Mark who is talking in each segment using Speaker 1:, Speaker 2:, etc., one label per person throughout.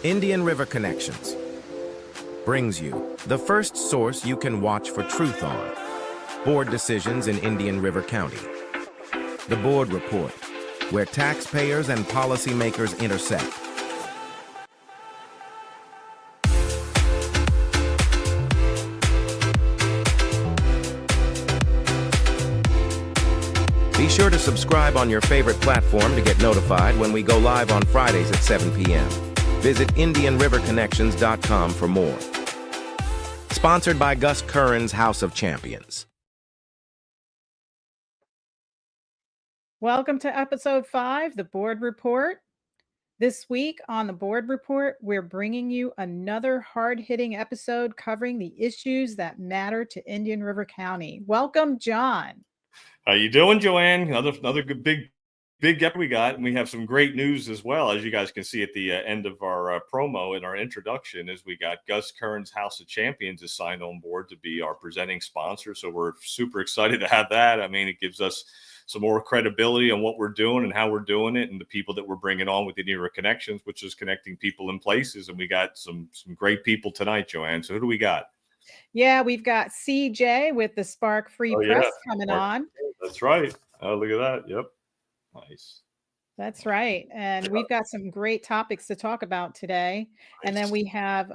Speaker 1: Indian River Connections brings you the first source you can watch for truth on board decisions in Indian River County. The Board Report, where taxpayers and policymakers intersect. Be sure to subscribe on your favorite platform to get notified when we go live on Fridays at 7 p.m. Visit IndianRiverConnections.com for more. Sponsored by Gus Curran's House of Champions.
Speaker 2: Welcome to episode 5, the Board Report. This week on the Board Report, we're bringing you another hard-hitting episode covering the issues that matter to Indian River County. Welcome, John.
Speaker 3: How you doing, Joanne? Another good big gap we got, and we have some great news as well. As you guys can see at the end of our promo in our introduction, is we got Gus Curran's House of Champions is signed on board to be our presenting sponsor. So we're super excited to have that. I mean, it gives us some more credibility on what we're doing and how we're doing it, and the people that we're bringing on with the Indian River Connections, which is connecting people in places. And we got some great people tonight, Joanne. So who do we got?
Speaker 2: Yeah, we've got CJ with the Spark Free Press coming on.
Speaker 3: That's right. Oh, look at that. Yep. Nice.
Speaker 2: That's right. And we've got some great topics to talk about today. And then we have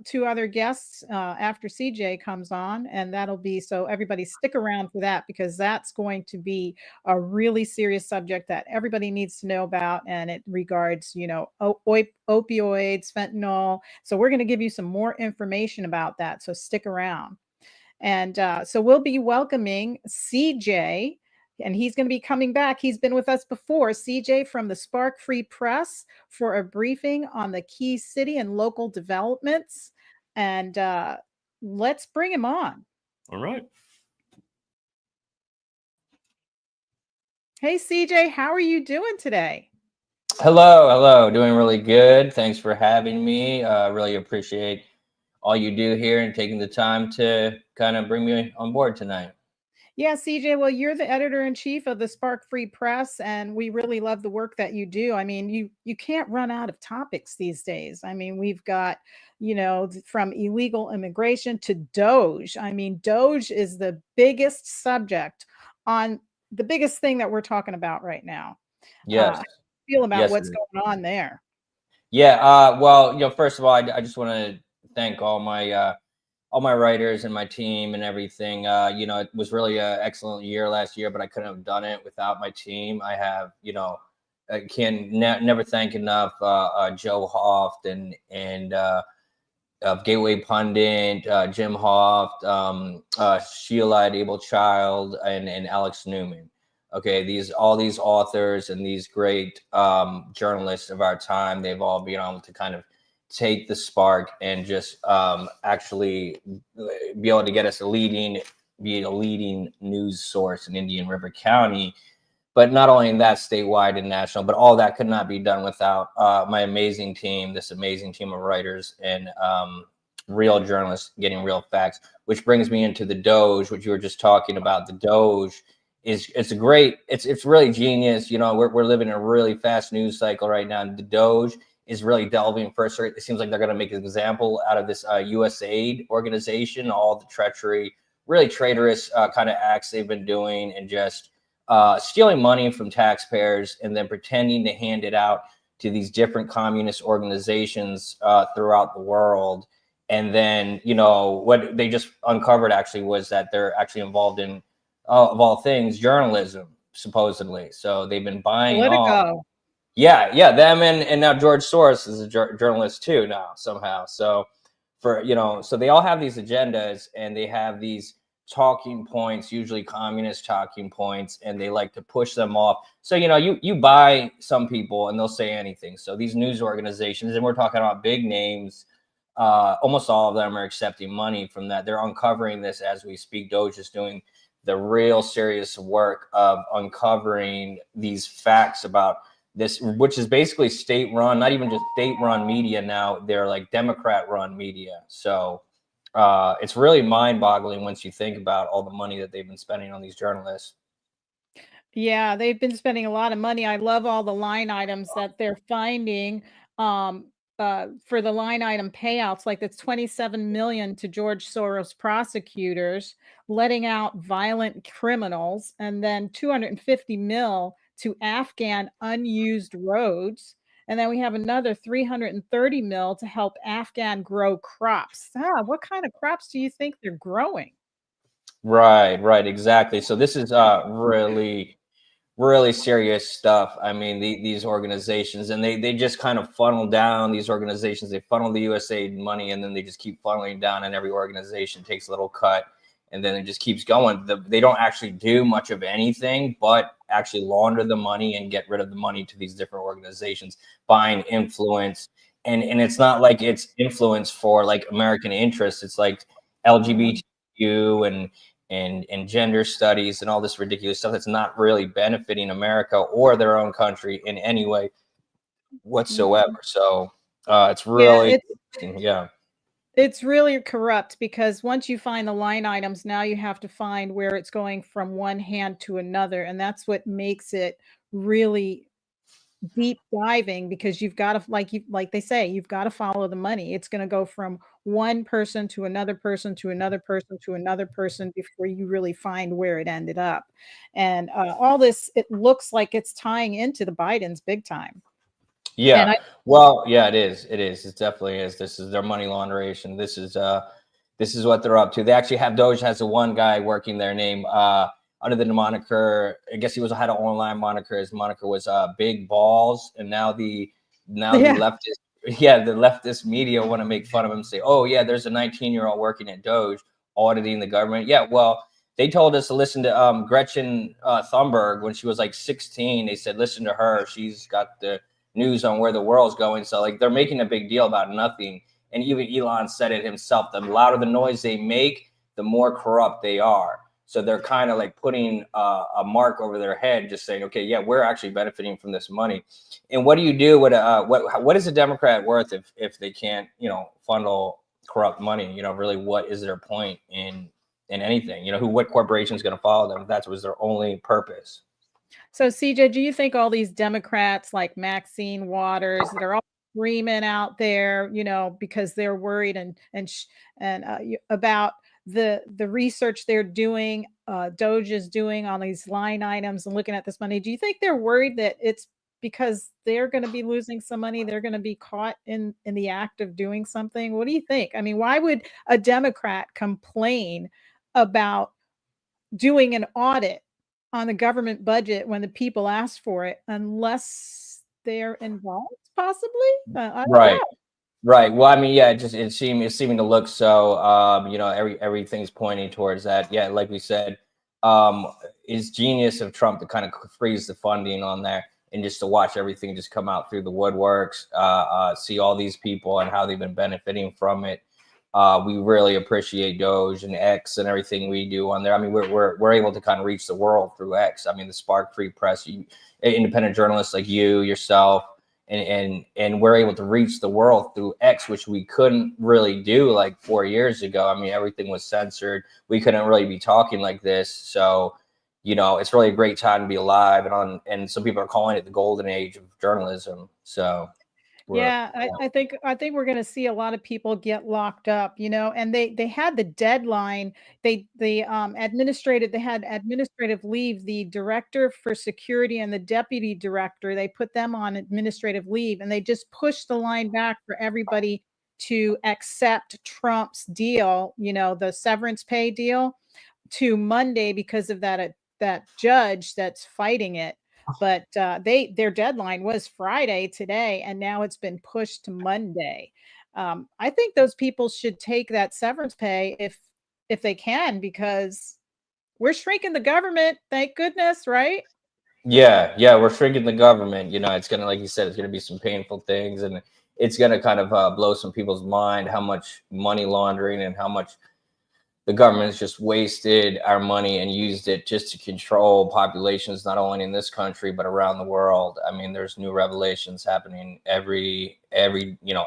Speaker 2: 2 other guests after CJ comes on, and that'll be, so everybody stick around for that, because that's going to be a really serious subject that everybody needs to know about. And it regards, opioids, fentanyl. So we're going to give you some more information about that. So stick around. And so we'll be welcoming CJ, and he's going to be coming back. He's been with us before. CJ from the Spark Free Press for a briefing on the key city and local developments. And let's bring him on.
Speaker 3: All right.
Speaker 2: Hey, CJ, how are you doing today?
Speaker 4: Hello. Doing really good. Thanks for having me. Really appreciate all you do here and taking the time to kind of bring me on board tonight.
Speaker 2: Yeah, CJ, well, you're the editor-in-chief of the Spark Free Press, and we really love the work that you do. I mean, you can't run out of topics these days. I mean, we've got, from illegal immigration to DOGE. I mean, DOGE is the biggest subject on the biggest thing that we're talking about right now.
Speaker 4: Yes.
Speaker 2: How do you feel about what's going on there?
Speaker 4: Yeah. Well, first of all, I just want to thank all my writers and my team and everything. It was really an excellent year last year, but I couldn't have done it without my team. I have, I can never thank enough Joe Hoft and Gateway Pundit, Jim Hoft, Sheila at Able Child, and Alex Newman. Okay, all these authors and these great journalists of our time, they've all been able to kind of take the spark and just actually be able to get us be a leading news source in Indian River County. But not only in that, statewide and national, but all that could not be done without my amazing team, this amazing team of writers and real journalists getting real facts, which brings me into the DOGE, which you were just talking about. The DOGE it's really genius. We're living in a really fast news cycle right now. The DOGE is really delving first. It seems like they're going to make an example out of this USAID organization, all the treachery, really traitorous kind of acts they've been doing, and just stealing money from taxpayers and then pretending to hand it out to these different communist organizations throughout the world. And then, what they just uncovered actually was that they're actually involved in, of all things, journalism, supposedly. So they've been buying
Speaker 2: Politico.
Speaker 4: Yeah, them and now George Soros is a journalist too now somehow. So so they all have these agendas and they have these talking points, usually communist talking points, and they like to push them off. So you buy some people and they'll say anything. So these news organizations, and we're talking about big names, almost all of them are accepting money from that. They're uncovering this as we speak. DOGE is doing the real serious work of uncovering these facts about this, which is basically state-run, not even just state-run media now. They're like Democrat-run media. So it's really mind-boggling once you think about all the money that they've been spending on these journalists.
Speaker 2: Yeah, they've been spending a lot of money. I love all the line items that they're finding for the line item payouts, like that's 27 million to George Soros prosecutors, letting out violent criminals, and then 250 mil to Afghan unused roads. And then we have another 330 mil to help Afghan grow crops. What kind of crops do you think they're growing?
Speaker 4: Right, exactly. So this is really serious stuff. I mean, these organizations, and they just kind of funnel down these organizations. They funnel the USAID money, and then they just keep funneling down, and every organization takes a little cut, and then it just keeps going. They don't actually do much of anything but actually launder the money and get rid of the money to these different organizations, buying influence. And it's not like it's influence for like American interests. It's like LGBTQ and gender studies and all this ridiculous stuff that's not really benefiting America or their own country in any way whatsoever. So it's really, yeah.
Speaker 2: It's really corrupt, because once you find the line items, now you have to find where it's going from one hand to another. And that's what makes it really deep diving, because you've got to, like they say, you've got to follow the money. It's going to go from one person to another person to another person to another person before you really find where it ended up. And all this, it looks like it's tying into the Bidens big time.
Speaker 4: Yeah. Well, yeah, it is. It is. It definitely is. This is their money laundering. This is what they're up to. They actually have Doge has a one guy working their name under the moniker. I guess he had an online moniker. His moniker was Big Balls, and now the leftist media want to make fun of him, say, oh yeah, there's a 19-year-old working at Doge auditing the government. Yeah, well, they told us to listen to Gretchen Thunberg when she was like 16. They said listen to her. She's got the news on where the world's going. So like they're making a big deal about nothing. And even Elon said it himself, the louder the noise they make, the more corrupt they are. So they're kind of like putting a mark over their head, just saying, okay, yeah, we're actually benefiting from this money. And what do you do with what is a Democrat worth if they can't, funnel corrupt money? Really, what is their point in anything? What corporation is going to follow them? That was their only purpose.
Speaker 2: So, CJ, do you think all these Democrats like Maxine Waters that are all screaming out there, because they're worried about the research they're doing, Doge is doing on these line items and looking at this money? Do you think they're worried that it's because they're going to be losing some money? They're going to be caught in the act of doing something? What do you think? I mean, why would a Democrat complain about doing an audit on the government budget when the people ask for it, unless they're involved, possibly? I don't know.
Speaker 4: Right. Well, I mean, yeah, it's seeming to look so. Everything's pointing towards that. Yeah, like we said, it's genius of Trump to kind of freeze the funding on there and just to watch everything just come out through the woodworks. See all these people and how they've been benefiting from it. We really appreciate Doge and X and everything we do on there. I mean, we're able to kind of reach the world through X. I mean, the Spark Free Press, independent journalists like yourself, and we're able to reach the world through X, which we couldn't really do like 4 years ago. I mean, everything was censored. We couldn't really be talking like this. So, it's really a great time to be alive, and some people are calling it the golden age of journalism. So.
Speaker 2: Yeah, I think we're going to see a lot of people get locked up, and they had the deadline. They had administrative leave. The director for security and the deputy director, they put them on administrative leave, and they just pushed the line back for everybody to accept Trump's deal, the severance pay deal, to Monday because of that judge that's fighting it. But their deadline was Friday today, and now it's been pushed to Monday. I think those people should take that severance pay if they can, because we're shrinking the government. Thank goodness, right?
Speaker 4: Yeah, we're shrinking the government. It's gonna, like you said, it's gonna be some painful things, and it's gonna kind of blow some people's mind how much money laundering and how much the government has just wasted our money and used it just to control populations, not only in this country, but around the world. I mean, there's new revelations happening every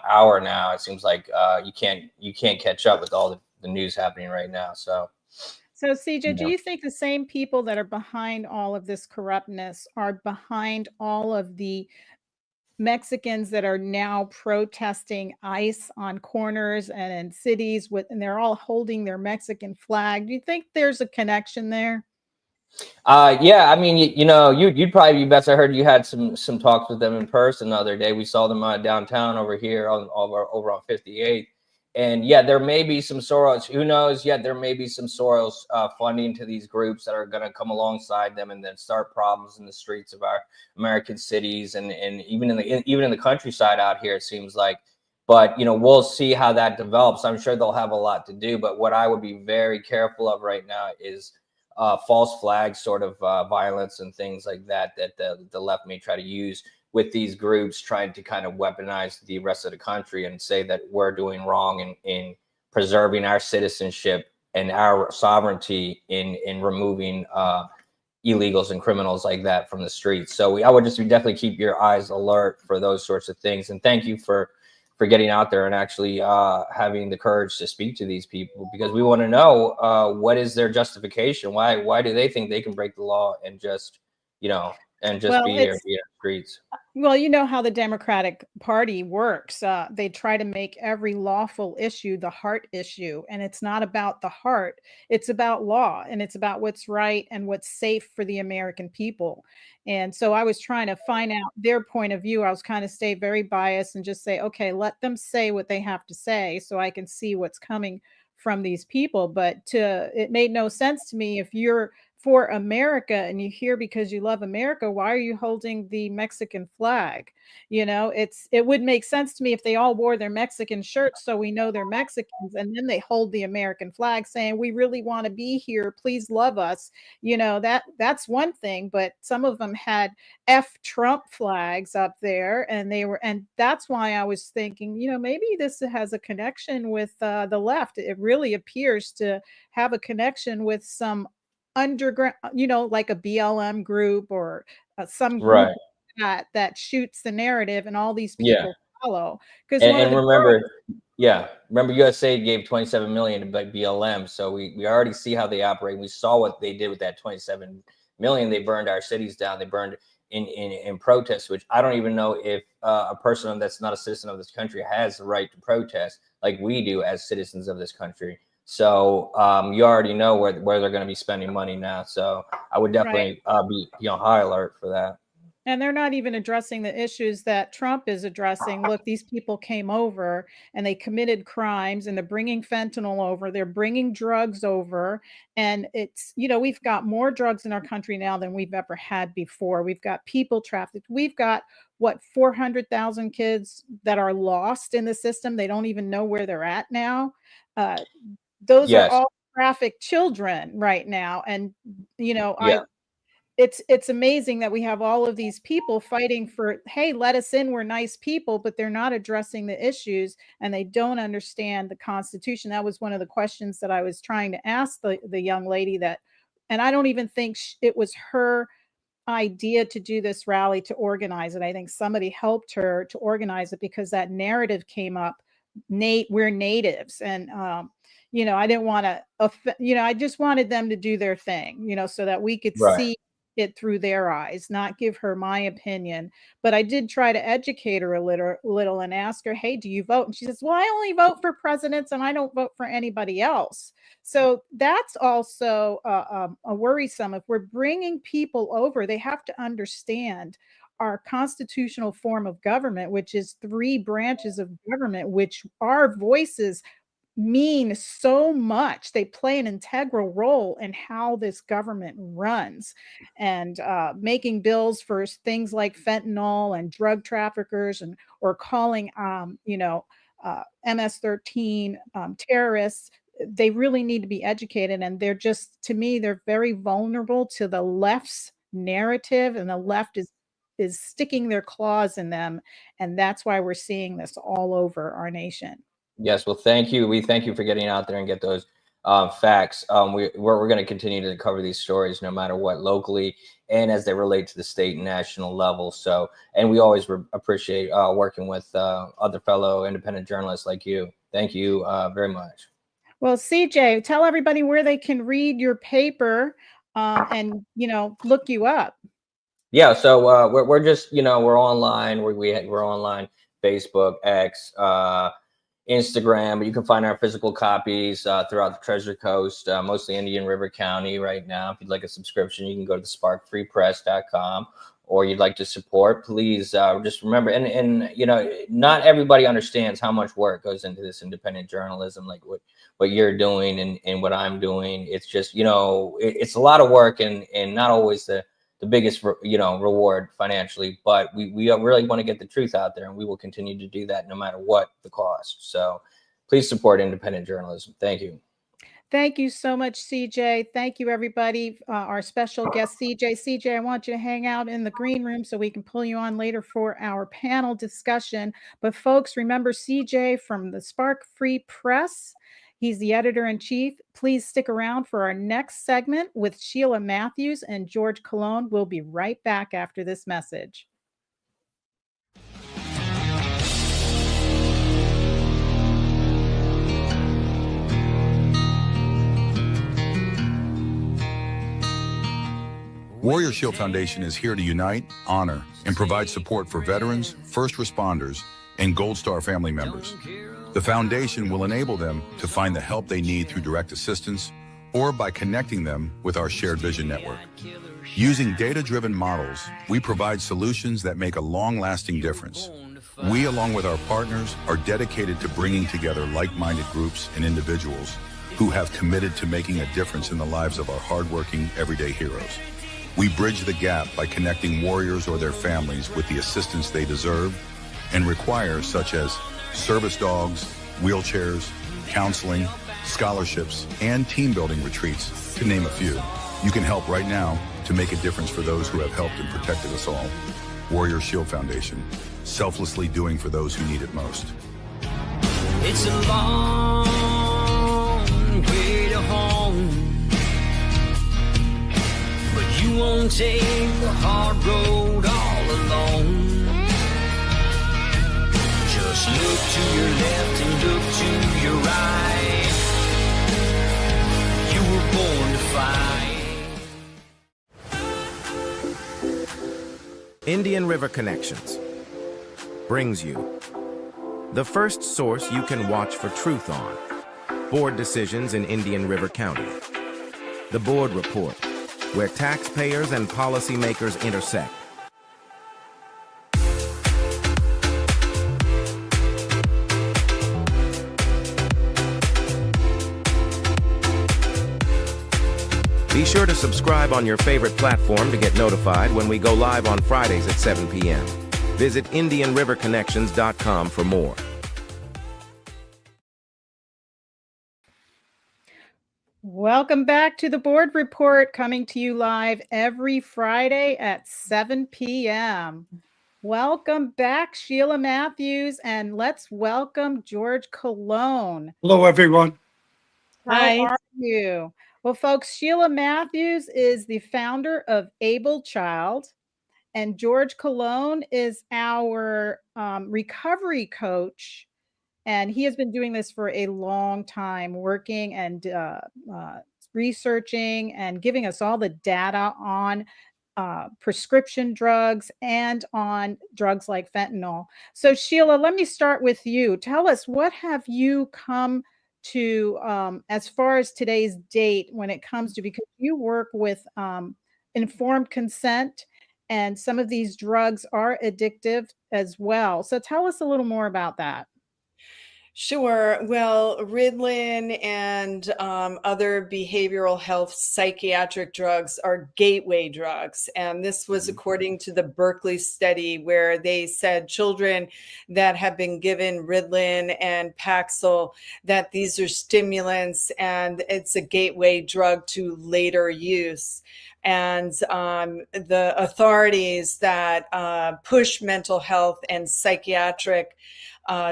Speaker 4: hour now. It seems like you can't catch up with all the news happening right now. So
Speaker 2: CJ, do you think the same people that are behind all of this corruptness are behind all of the Mexicans that are now protesting ICE on corners and in cities and they're all holding their Mexican flag. Do you think there's a connection there?
Speaker 4: Yeah, I mean, you know, you'd probably be best. I heard you had some talks with them in person the other day. We saw them downtown over here over on 58th. And yeah, there may be some Soros, who knows, yet there may be some Soros funding to these groups that are going to come alongside them and then start problems in the streets of our American cities and even in the countryside out here, it seems like. But, you know, we'll see how that develops. I'm sure they'll have a lot to do. But what I would be very careful of right now is false flag sort of violence and things like that the left may try to use with these groups, trying to kind of weaponize the rest of the country and say that we're doing wrong in preserving our citizenship and our sovereignty in removing illegals and criminals like that from the streets. So I would just definitely keep your eyes alert for those sorts of things. And thank you for getting out there and actually having the courage to speak to these people, because we want to know what is their justification. Why do they think they can break the law and just, you know, and just
Speaker 2: Well,
Speaker 4: be here in the streets?
Speaker 2: Well, you know how the Democratic Party works. They try to make every lawful issue the heart issue. And it's not about the heart. It's about law, and it's about what's right and what's safe for the American people. And so I was trying to find out their point of view. I was kind of stay very biased and just say, okay, let them say what they have to say so I can see what's coming from these people. But it made no sense to me. If you're for America and you're here because you love America, why are you holding the Mexican flag? You know, it would make sense to me if they all wore their Mexican shirts so we know they're Mexicans, and then they hold the American flag saying, we really want to be here, please love us. You know, that's one thing, but some of them had F Trump flags up there, and that's why I was thinking, you know, maybe this has a connection with the left. It really appears to have a connection with some underground, you know, like a BLM group or some group
Speaker 4: Right.
Speaker 2: that shoots the narrative, and all these
Speaker 4: Yeah.
Speaker 2: people follow. Because one of
Speaker 4: And
Speaker 2: the
Speaker 4: remember,
Speaker 2: girls,
Speaker 4: remember USA gave 27 million to BLM. So we already see how they operate. We saw what they did with that 27 million. They burned our cities down. They burned in protests, which I don't even know if a person that's not a citizen of this country has the right to protest like we do as citizens of this country. So you already know where they're going to be spending money now. So I would
Speaker 2: right?
Speaker 4: definitely be on high alert for that.
Speaker 2: And they're not even addressing the issues that Trump is addressing. Look, these people came over and they committed crimes, and they're bringing fentanyl over, they're bringing drugs over. And it's, you know, we've got more drugs in our country now than we've ever had before. We've got people trafficked. We've got, what, 400,000 kids that are lost in the system. They don't even know where they're at now. Uh, those are
Speaker 4: Yes.
Speaker 2: all trafficked children right now. And, you know,
Speaker 4: Yeah.
Speaker 2: it's amazing that we have all of these people fighting for, hey, let us in, we're nice people, but they're not addressing the issues, and they don't understand the Constitution. That was one of the questions that I was trying to ask the young lady that, and I don't even think it was her idea to do this rally, to organize it. I think somebody helped her to organize it because that narrative came up. We're natives, and you know, I didn't want to, you know, I just wanted them to do their thing, you know, so that we could
Speaker 4: Right.
Speaker 2: see it through their eyes, not give her my opinion. But I did try to educate her a little and ask her, hey, do you vote? And she says, well, I only vote for presidents and I don't vote for anybody else. So that's also a worrisome. If we're bringing people over, they have to understand our constitutional form of government, which is 3 branches of government, which our voices mean so much. They play an integral role in how this government runs, and making bills for things like fentanyl and drug traffickers, and or calling you know, MS-13 terrorists. They really need to be educated, and they're just, to me, they're very vulnerable to the left's narrative, and the left is sticking their claws in them, and that's why we're seeing this all over our nation.
Speaker 4: Yes, well, thank you. We thank you for getting out there and get those facts. We're going to continue to cover these stories no matter what, locally and as they relate to the state and national level. So, and we always appreciate working with other fellow independent journalists like you. Thank you very much.
Speaker 2: Well, CJ, tell everybody where they can read your paper and, you know, look you up.
Speaker 4: Yeah, so we're just, we're online. We're online, Facebook, X, Instagram, but you can find our physical copies throughout the Treasure Coast, mostly Indian River County right now. If you'd like a subscription, you can go to sparkfreepress.com, or you'd like to support, please just remember, and not everybody understands how much work goes into this independent journalism, like what you're doing and what I'm doing. It's just, it's a lot of work and not always the biggest, reward financially, but we really want to get the truth out there, and we will continue to do that no matter what the cost. So please support independent journalism. Thank you.
Speaker 2: Thank you so much, CJ. Thank you, everybody. Our special guest, CJ. CJ, I want you to hang out in the green room so we can pull you on later for our panel discussion. But folks, remember CJ from the Spark Free Press. He's the editor-in-chief. Please stick around for our next segment with Sheila Matthews and George Colone. We'll be right back after this message.
Speaker 5: Warrior Shield Foundation is here to unite, honor, and provide support for veterans, first responders, and Gold Star family members. The foundation will enable them to find the help they need through direct assistance or by connecting them with our shared vision network. Using data-driven models, we provide solutions that make a long-lasting difference. We, along with our partners, are dedicated to bringing together like-minded groups and individuals who have committed to making a difference in the lives of our hardworking, everyday heroes. We bridge the gap by connecting warriors or their families with the assistance they deserve and require, such as service dogs, wheelchairs, counseling, scholarships, and team building retreats, to name a few. You can help right now to make a difference for those who have helped and protected us all. Warrior Shield Foundation, selflessly doing for those who need it most.
Speaker 6: It's a long way to home, but you won't take the hard road all alone. Just look to your left and look to your right. You were born to fight.
Speaker 1: Indian River Connections brings you the first source you can watch for truth on board decisions in Indian River County. The Board Report, where taxpayers and policymakers intersect. Be sure to subscribe on your favorite platform to get notified when we go live on Fridays at 7 p.m. Visit IndianRiverConnections.com for more.
Speaker 2: Welcome back to the Board Report, coming to you live every Friday at 7 p.m. Welcome back, Sheila Matthews, and let's welcome George Colone.
Speaker 7: Hello, everyone.
Speaker 2: How are you? Well, folks, Sheila Matthews is the founder of Able Child, and George Colone is our recovery coach. And he has been doing this for a long time, working and researching and giving us all the data on prescription drugs and on drugs like fentanyl. So Sheila, let me start with you. Tell us, what have you come to as far as today's date when it comes to, because you work with informed consent, and some of these drugs are addictive as well. So tell us a little more about that.
Speaker 8: Sure. Well, Ritalin and other behavioral health psychiatric drugs are gateway drugs. And this was according to the Berkeley study, where they said children that have been given Ritalin and Paxil, that these are stimulants and it's a gateway drug to later use. And the authorities that push mental health and psychiatric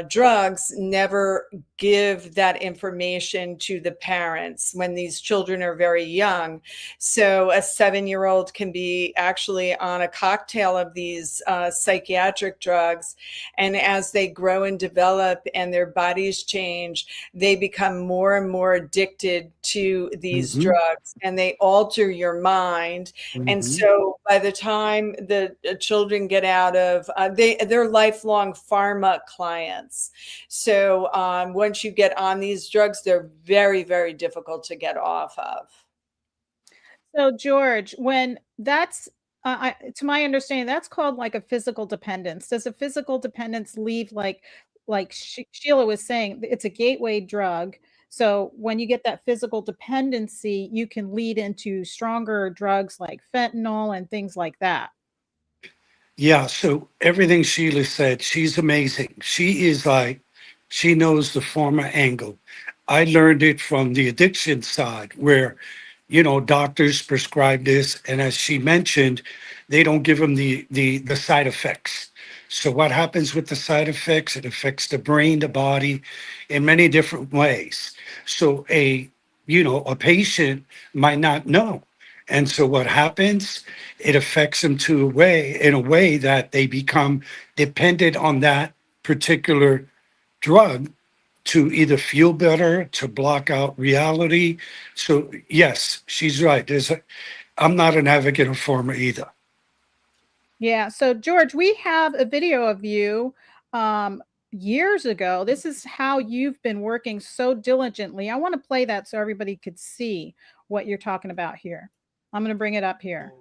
Speaker 8: drugs never give that information to the parents when these children are very young. So a 7-year-old can be actually on a cocktail of these psychiatric drugs. And as they grow and develop and their bodies change, they become more and more addicted to these drugs, and they alter your mind. And so by the time the children get out of, they're lifelong pharma clients. So once you get on these drugs, they're very, very difficult to get off of.
Speaker 2: So George, when that's to my understanding, that's called like a physical dependence. Does a physical dependence leave like Sheila was saying, it's a gateway drug. So when you get that physical dependency, you can lead into stronger drugs like fentanyl and things like that.
Speaker 7: Yeah, so everything Sheila said, she's amazing. She is like, she knows the pharma angle. I learned it from the addiction side where, you know, doctors prescribe this. And as she mentioned, they don't give them the side effects. So what happens with the side effects? It affects the brain, the body in many different ways. So a patient might not know. And so what happens? It affects them in a way that they become dependent on that particular drug to either feel better, to block out reality. So yes, she's right. I'm not an advocate of pharma either.
Speaker 2: Yeah. So George, we have a video of you years ago. This is how you've been working so diligently. I want to play that so everybody could see what you're talking about here. I'm going to bring it up here.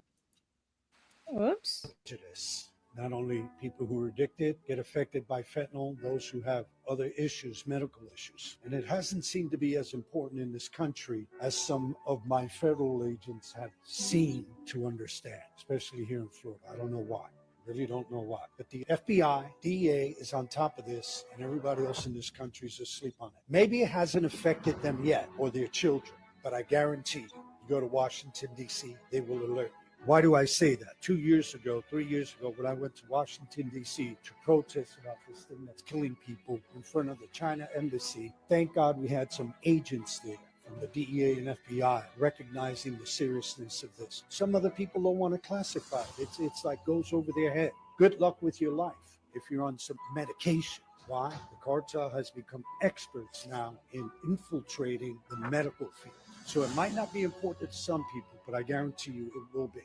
Speaker 2: Oops.
Speaker 9: To this. Not only people who are addicted get affected by fentanyl, those who have other issues, medical issues. And it hasn't seemed to be as important in this country as some of my federal agents have seemed to understand, especially here in Florida. I don't know why. Really don't know why. But the FBI, DEA is on top of this, and everybody else in this country is asleep on it. Maybe it hasn't affected them yet or their children, but I guarantee you go to Washington, D.C., they will alert you. Why do I say that? 2 years ago, 3 years ago, when I went to Washington, D.C. to protest about this thing that's killing people in front of the China embassy, thank God we had some agents there from the DEA and FBI recognizing the seriousness of this. Some other people don't want to classify it. It's like goes over their head. Good luck with your life if you're on some medication. Why? The cartel has become experts now in infiltrating the medical field. So it might not be important to some people, but I guarantee you it will be.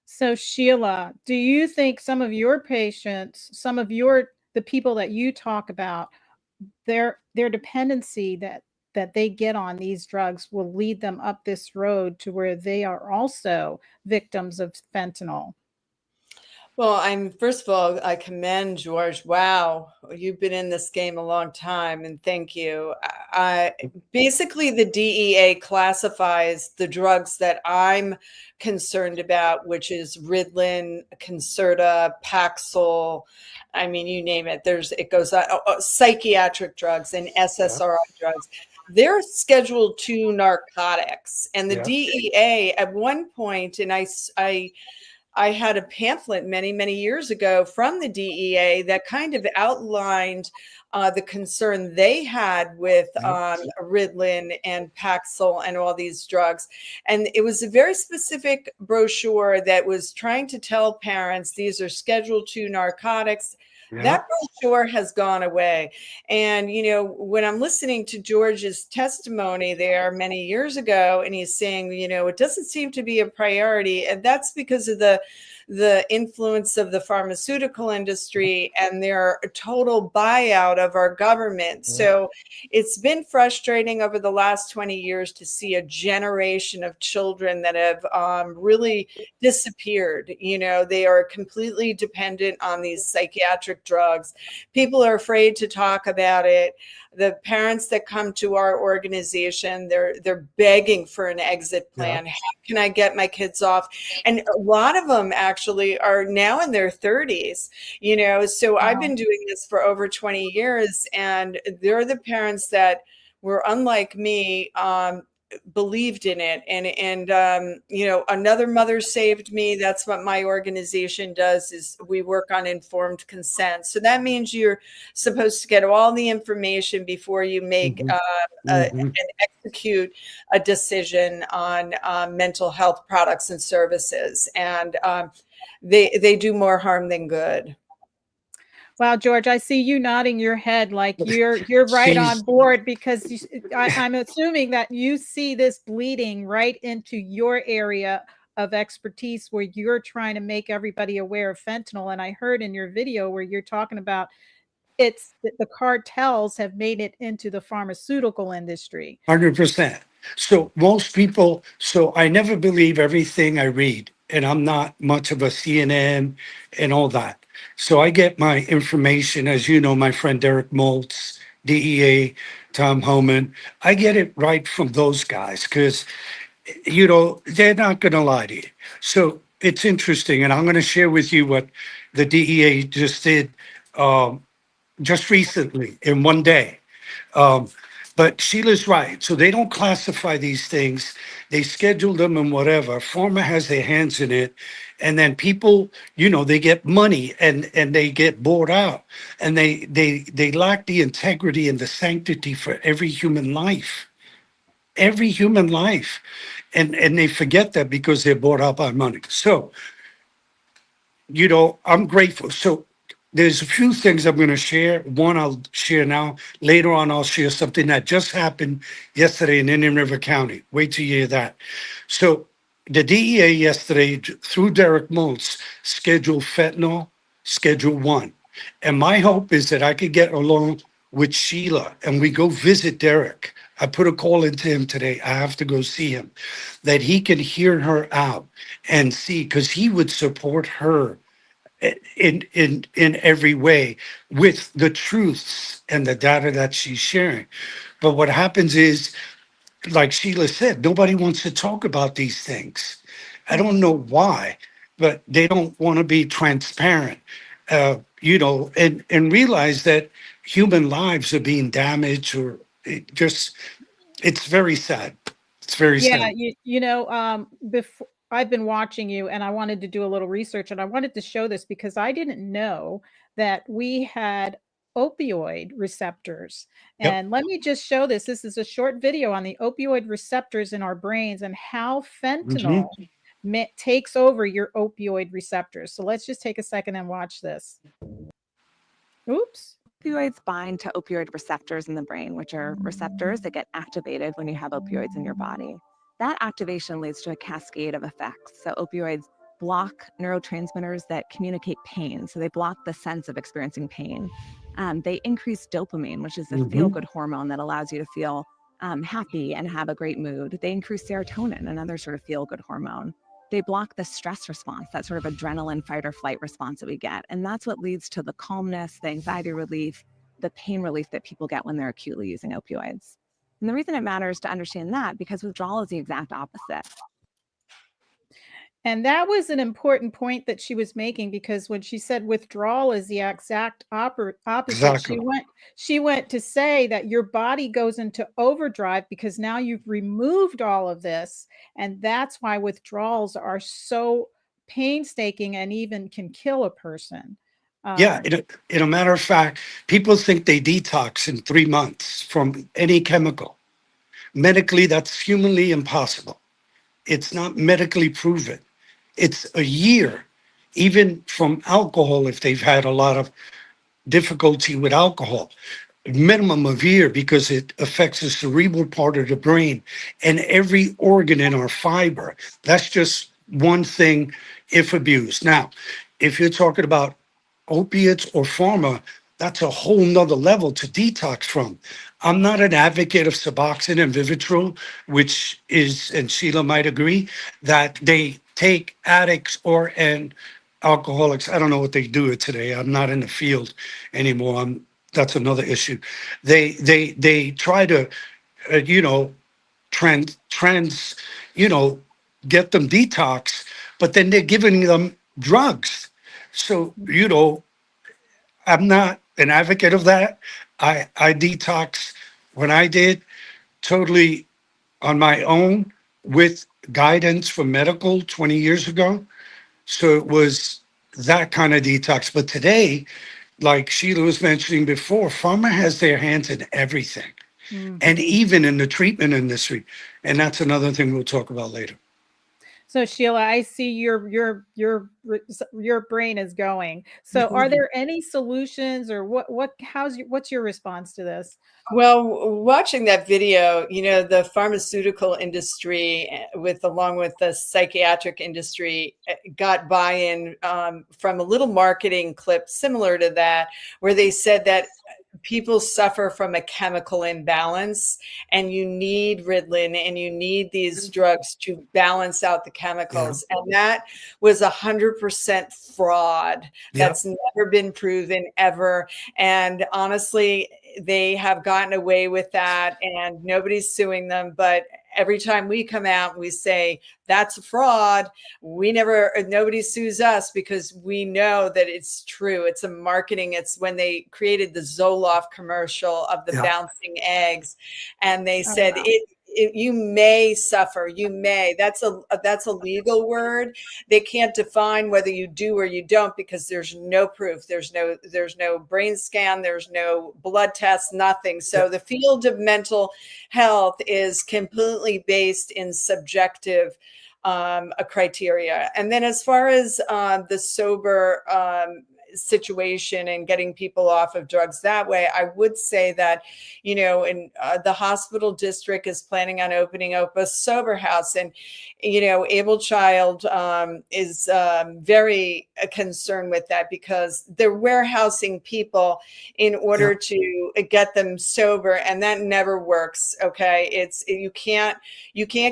Speaker 2: So Sheila, do you think some of your patients, the people that you talk about, their dependency that they get on these drugs will lead them up this road to where they are also victims of fentanyl?
Speaker 8: Well, first of all, I commend George. Wow, you've been in this game a long time, and thank you. Basically, the DEA classifies the drugs that I'm concerned about, which is Ritalin, Concerta, Paxil. I mean, you name it. It goes on. Psychiatric drugs and SSRI drugs. They're Schedule II narcotics, and the DEA at one point, and I had a pamphlet many, many years ago from the DEA that kind of outlined the concern they had with Ritalin and Paxil and all these drugs. And it was a very specific brochure that was trying to tell parents these are Schedule II narcotics. That brochure has gone away. And, when I'm listening to George's testimony there many years ago, and he's saying, it doesn't seem to be a priority. And that's because of the influence of the pharmaceutical industry and their total buyout of our government. So it's been frustrating over the last 20 years to see a generation of children that have really disappeared. They are completely dependent on these psychiatric drugs. People are afraid to talk about it. The parents that come to our organization, they're begging for an exit plan. How can I get my kids off? And a lot of them actually are now in their 30s, so I've been doing this for over 20 years, and they're the parents that were unlike me, believed in it. And you know, another mother saved me. That's what my organization does, is we work on informed consent. So that means you're supposed to get all the information before you make and execute a decision on mental health products and services. And they do more harm than good.
Speaker 2: Wow, George, I see you nodding your head like you're right on board, because I'm assuming that you see this bleeding right into your area of expertise, where you're trying to make everybody aware of fentanyl. And I heard in your video where you're talking about the cartels have made it into the pharmaceutical industry.
Speaker 7: 100%. So most people, so I never believe everything I read, and I'm not much of a CNN and all that. So I get my information, as you know, my friend Derek Moltz, DEA, Tom Homan. I get it right from those guys because, you know, they're not going to lie to you. So it's interesting. And I'm going to share with you what the DEA just did just recently in one day. But Sheila's right. So they don't classify these things. They schedule them and whatever. Pharma has their hands in it. And then people, you know, they get money and they get bought out. And they lack the integrity and the sanctity for every human life. Every human life. And they forget that because they're bought out by money. So, you know, I'm grateful. So there's a few things I'm going to share. One I'll share now. Later on, I'll share something that just happened yesterday in Indian River County. Wait till you hear that. So the DEA yesterday, through Derek Moltz, scheduled fentanyl, Schedule 1. And my hope is that I could get along with Sheila and we go visit Derek. I put a call into him today. I have to go see him, that he can hear her out and see, because he would support her in every way with the truths and the data that she's sharing. But what happens is, like Sheila said, nobody wants to talk about these things. I don't know why, but they don't want to be transparent, you know, and realize that human lives are being damaged, or it's very sad. It's very
Speaker 2: Yeah,
Speaker 7: sad.
Speaker 2: you know, before I've been watching you, and I wanted to do a little research, and I wanted to show this because I didn't know that we had opioid receptors.
Speaker 7: Yep.
Speaker 2: And let me just show this. This is a short video on the opioid receptors in our brains and how fentanyl takes over your opioid receptors. So let's just take a second and watch this. Oops.
Speaker 10: Opioids bind to opioid receptors in the brain, which are receptors that get activated when you have opioids in your body. That activation leads to a cascade of effects. So opioids block neurotransmitters that communicate pain. So they block the sense of experiencing pain. They increase dopamine, which is a feel-good hormone that allows you to feel happy and have a great mood. They increase serotonin, another sort of feel-good hormone. They block the stress response, that sort of adrenaline fight or flight response that we get. And that's what leads to the calmness, the anxiety relief, the pain relief that people get when they're acutely using opioids. And the reason it matters to understand that, because withdrawal is the exact opposite.
Speaker 2: And that was an important point that she was making, because when she said withdrawal is the exact opposite,
Speaker 7: Exactly.
Speaker 2: she went to say that your body goes into overdrive because now you've removed all of this. And that's why withdrawals are so painstaking and even can kill a person.
Speaker 7: Yeah, in a matter of fact, people think they detox in 3 months from any chemical. Medically, that's humanly impossible. It's not medically proven. It's a year, even from alcohol, if they've had a lot of difficulty with alcohol. Minimum of a year, because it affects the cerebral part of the brain and every organ in our fiber. That's just one thing if abused. Now, if you're talking about opiates or pharma, that's a whole nother level to detox from. I'm not an advocate of Suboxone and Vivitrol, which is, and Sheila might agree, that they take addicts and alcoholics. I don't know what they do it today. I'm not in the field anymore. That's another issue. They try to, you know, you know, get them detox, but then they're giving them drugs. So, you know, I'm not an advocate of that. I detox when I did, totally on my own with guidance from medical 20 years ago. So it was that kind of detox. But today, like Sheila was mentioning before, pharma has their hands in everything, and even in the treatment industry. And that's another thing we'll talk about later.
Speaker 2: So Sheila, I see your brain is going. So are there any solutions, or what's your response to this?
Speaker 8: Well, watching that video, you know, the pharmaceutical industry along with the psychiatric industry got buy-in from a little marketing clip similar to that, where they said that people suffer from a chemical imbalance and you need Ritalin and you need these drugs to balance out the chemicals. Yeah. And that was 100% fraud. Yep. That's never been proven ever. And honestly, they have gotten away with that and nobody's suing them. But every time we come out and we say that's a fraud, nobody sues us because we know that it's true. It's a marketing. It's when they created the Zoloft commercial of the bouncing eggs, and they said you may suffer. You may. That's a legal word. They can't define whether you do or you don't because there's no proof. There's no brain scan. There's no blood test. Nothing. So the field of mental health is completely based in subjective criteria. And then as far as the sober situation and getting people off of drugs that way, I would say that, you know, in the hospital district is planning on opening up a sober house, and, you know, Able Child is very concerned with that because they're warehousing people in order to get them sober, and that never works. Okay, you can't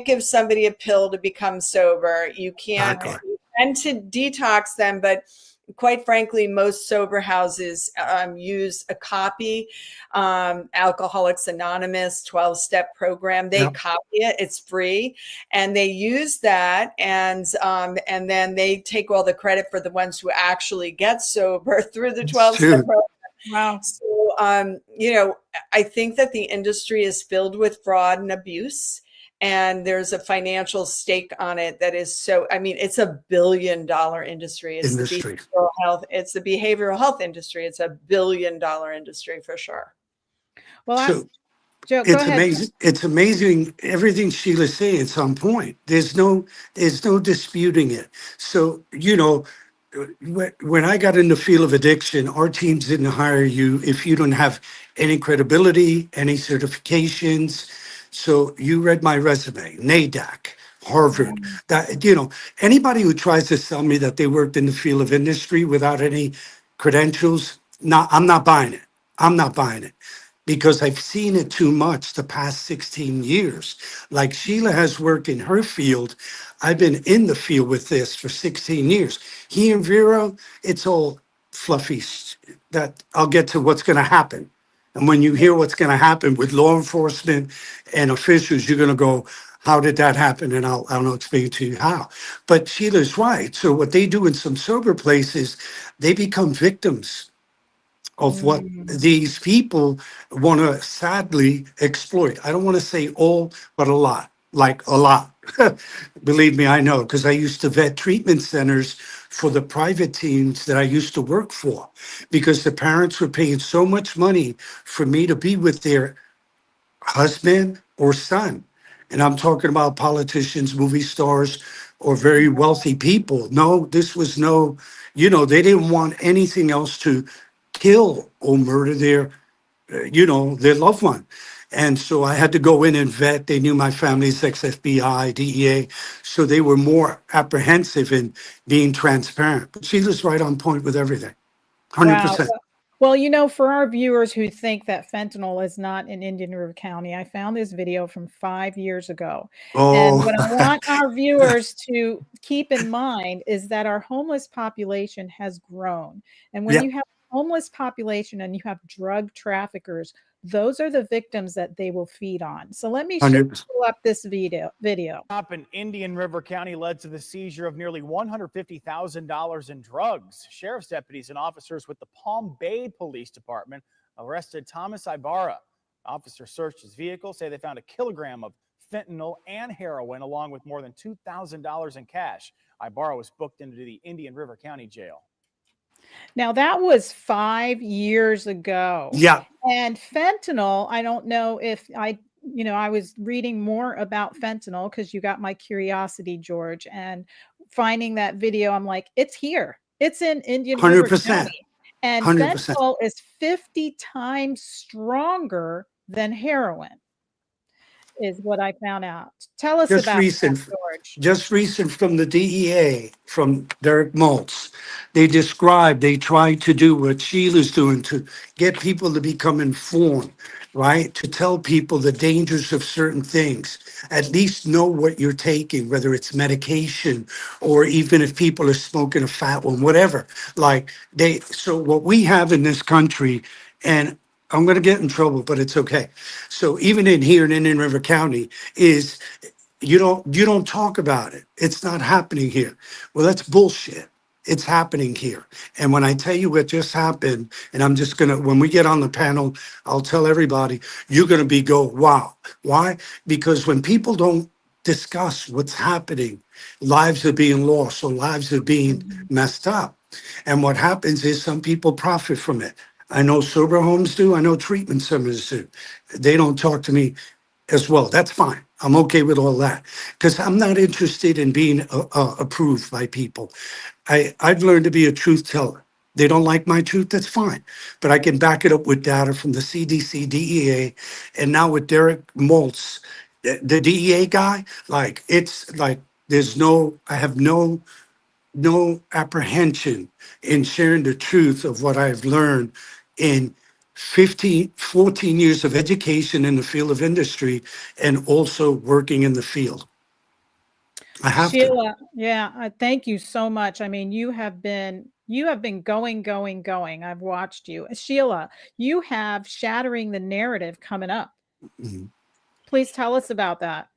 Speaker 8: give somebody a pill to become sober. You can't and to detox them, but quite frankly, most sober houses use a copy. Alcoholics Anonymous 12-step program, they copy it. It's free, and they use that, and then they take all the credit for the ones who actually get sober through the 12-step program.
Speaker 2: Wow.
Speaker 8: So, you know, I think that the industry is filled with fraud and abuse. And there's a financial stake on it that is so, I mean, it's $1 billion industry. It's the behavioral health. It's the behavioral health industry. It's $1 billion industry for sure.
Speaker 2: Well, Joe,
Speaker 7: it's
Speaker 2: go ahead.
Speaker 7: amazing. It's amazing. Everything Sheila's saying, it's on point. There's no disputing it. So, you know, when I got in the field of addiction, our teams didn't hire you if you don't have any credibility, any certifications. So you read my resume, NADAC, Harvard. That, you know, anybody who tries to sell me that they worked in the field of industry without any credentials, I'm not buying it. I'm not buying it because I've seen it too much the past 16 years. Like Sheila has worked in her field. I've been in the field with this for 16 years. Here in Vero, it's all fluffy. That I'll get to what's going to happen. And when you hear what's going to happen with law enforcement and officials, you're going to go, how did that happen? And I'll explain to you how. But Sheila's right. So what they do in some sober places, they become victims of what these people want to sadly exploit. I don't want to say all, but a lot, like a lot. Believe me, I know, because I used to vet treatment centers for the private teams that I used to work for, because the parents were paying so much money for me to be with their husband or son. And I'm talking about politicians, movie stars, or very wealthy people. No, this was no, you know, they didn't want anything else to kill or murder their, their loved one. And so I had to go in and vet. They knew my family's ex-FBI, DEA. So they were more apprehensive in being transparent. But Sheila's right on point with everything. 100%.
Speaker 2: Wow. Well, you know, for our viewers who think that fentanyl is not in Indian River County, I found this video from 5 years ago. And what I want our viewers to keep in mind is that our homeless population has grown. And when you have a homeless population and you have drug traffickers, those are the victims that they will feed on. So let me show up this video.
Speaker 11: Stop in Indian River County led to the seizure of nearly $150,000 in drugs. Sheriff's deputies and officers with the Palm Bay Police Department arrested Thomas Ibarra. Officers searched his vehicle, say they found a kilogram of fentanyl, and heroin, along with more than $2,000 in cash. Ibarra was booked into the Indian River County Jail.
Speaker 2: Now, that was 5 years ago.
Speaker 7: Yeah.
Speaker 2: And fentanyl, I don't know if I was reading more about fentanyl because you got my curiosity, George, and finding that video, I'm like, it's here. It's in Indian River
Speaker 7: 100%.
Speaker 2: County. And
Speaker 7: 100%.
Speaker 2: fentanyl is 50 times stronger than heroin, is what I found out. Tell us
Speaker 7: Just
Speaker 2: about
Speaker 7: recent,
Speaker 2: that, George.
Speaker 7: just recent from the DEA, from Derek Maltz. They tried to do what Sheila's doing to get people to become informed, right? To tell people the dangers of certain things. At least know what you're taking, whether it's medication or even if people are smoking a fat one, whatever. So what we have in this country, and I'm going to get in trouble, but it's okay. So even in here in Indian River County is you don't talk about it. It's not happening here. Well, that's bullshit. It's happening here. And when I tell you what just happened, and I'm just gonna, when we get on the panel, I'll tell everybody, you're gonna wow. Why? Because when people don't discuss what's happening, lives are being lost or lives are being messed up. And what happens is some people profit from it. I know sober homes do. I know treatment centers do. They don't talk to me as well. That's fine. I'm okay with all that because I'm not interested in being approved by people. I've learned to be a truth teller. They don't like my truth, that's fine. But I can back it up with data from the CDC, DEA, and now with Derek Maltz, the DEA guy. It's like I have no apprehension in sharing the truth of what I've learned in 14 years of education in the field of industry and also working in the field. I have to.
Speaker 2: Sheila, yeah, thank you so much. I mean, you have been going. I've watched you. Sheila, you have Shattering the Narrative coming up.
Speaker 7: Mhm.
Speaker 2: Please tell us about that.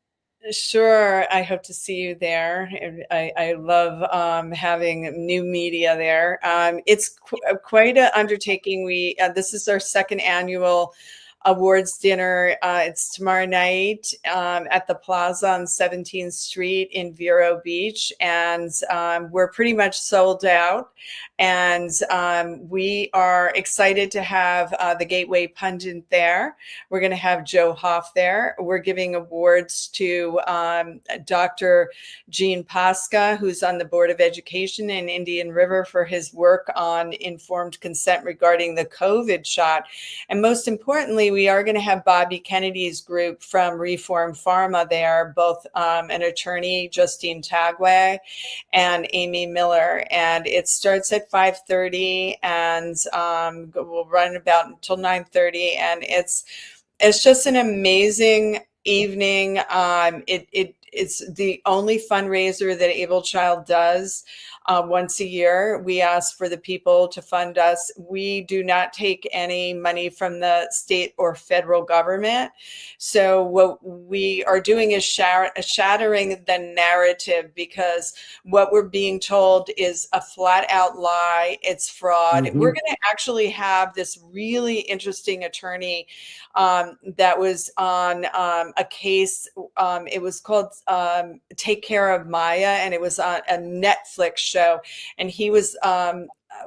Speaker 8: Sure. I hope to see you there. I love having new media there. It's quite an undertaking. This is our second annual awards dinner. It's tomorrow night at the Plaza on 17th Street in Vero Beach. And we're pretty much sold out. And we are excited to have the Gateway Pundit there. We're going to have Joe Hoff there. We're giving awards to Dr. Gene Pasca, who's on the Board of Education in Indian River for his work on informed consent regarding the COVID shot. And most importantly, we are going to have Bobby Kennedy's group from Reform Pharma there, both an attorney, Justine Tagway, and Amy Miller. And it starts at 5:30 and we'll run about until 9:30. And it's just an amazing evening. It's the only fundraiser that Able Child does once a year. We ask for the people to fund us. We do not take any money from the state or federal government. So what we are doing is shattering the narrative, because what we're being told is a flat out lie. It's fraud.
Speaker 7: Mhm.
Speaker 8: We're going to actually have this really interesting attorney that was on a case. It was called Take Care of Maya, and it was on a Netflix show. And he was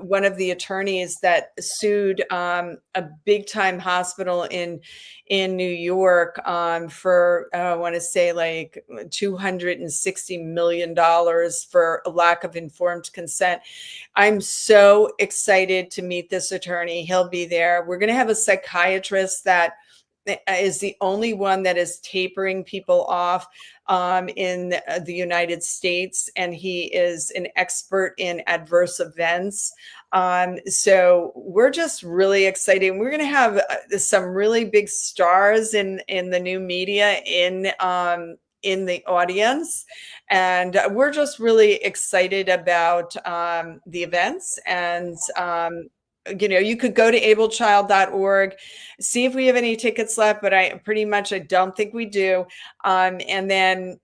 Speaker 8: one of the attorneys that sued a big time hospital in New York for I want to say like $260 million for a lack of informed consent. I'm so excited to meet this attorney. He'll be there. We're going to have a psychiatrist that is the only one that is tapering people off in the United States, and he is an expert in adverse events. So we're just really excited. We're going to have some really big stars in the new media in the audience, and we're just really excited about the events. And you could go to ablechild.org, see if we have any tickets left, but I don't think we do. And then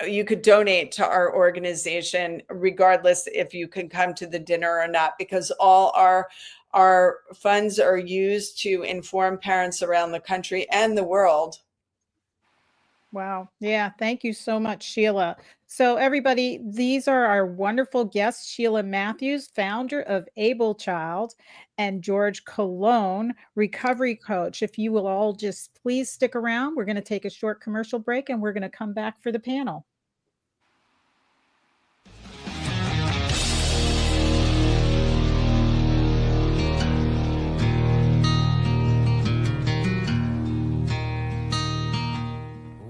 Speaker 8: you could donate to our organization, regardless if you can come to the dinner or not, because all our funds are used to inform parents around the country and the world.
Speaker 2: Wow. Yeah. Thank you so much, Sheila. So, everybody, these are our wonderful guests, Sheila Matthews, founder of Able Child, and George Colone, recovery coach. If you will all just please stick around, we're going to take a short commercial break and we're going to come back for the panel.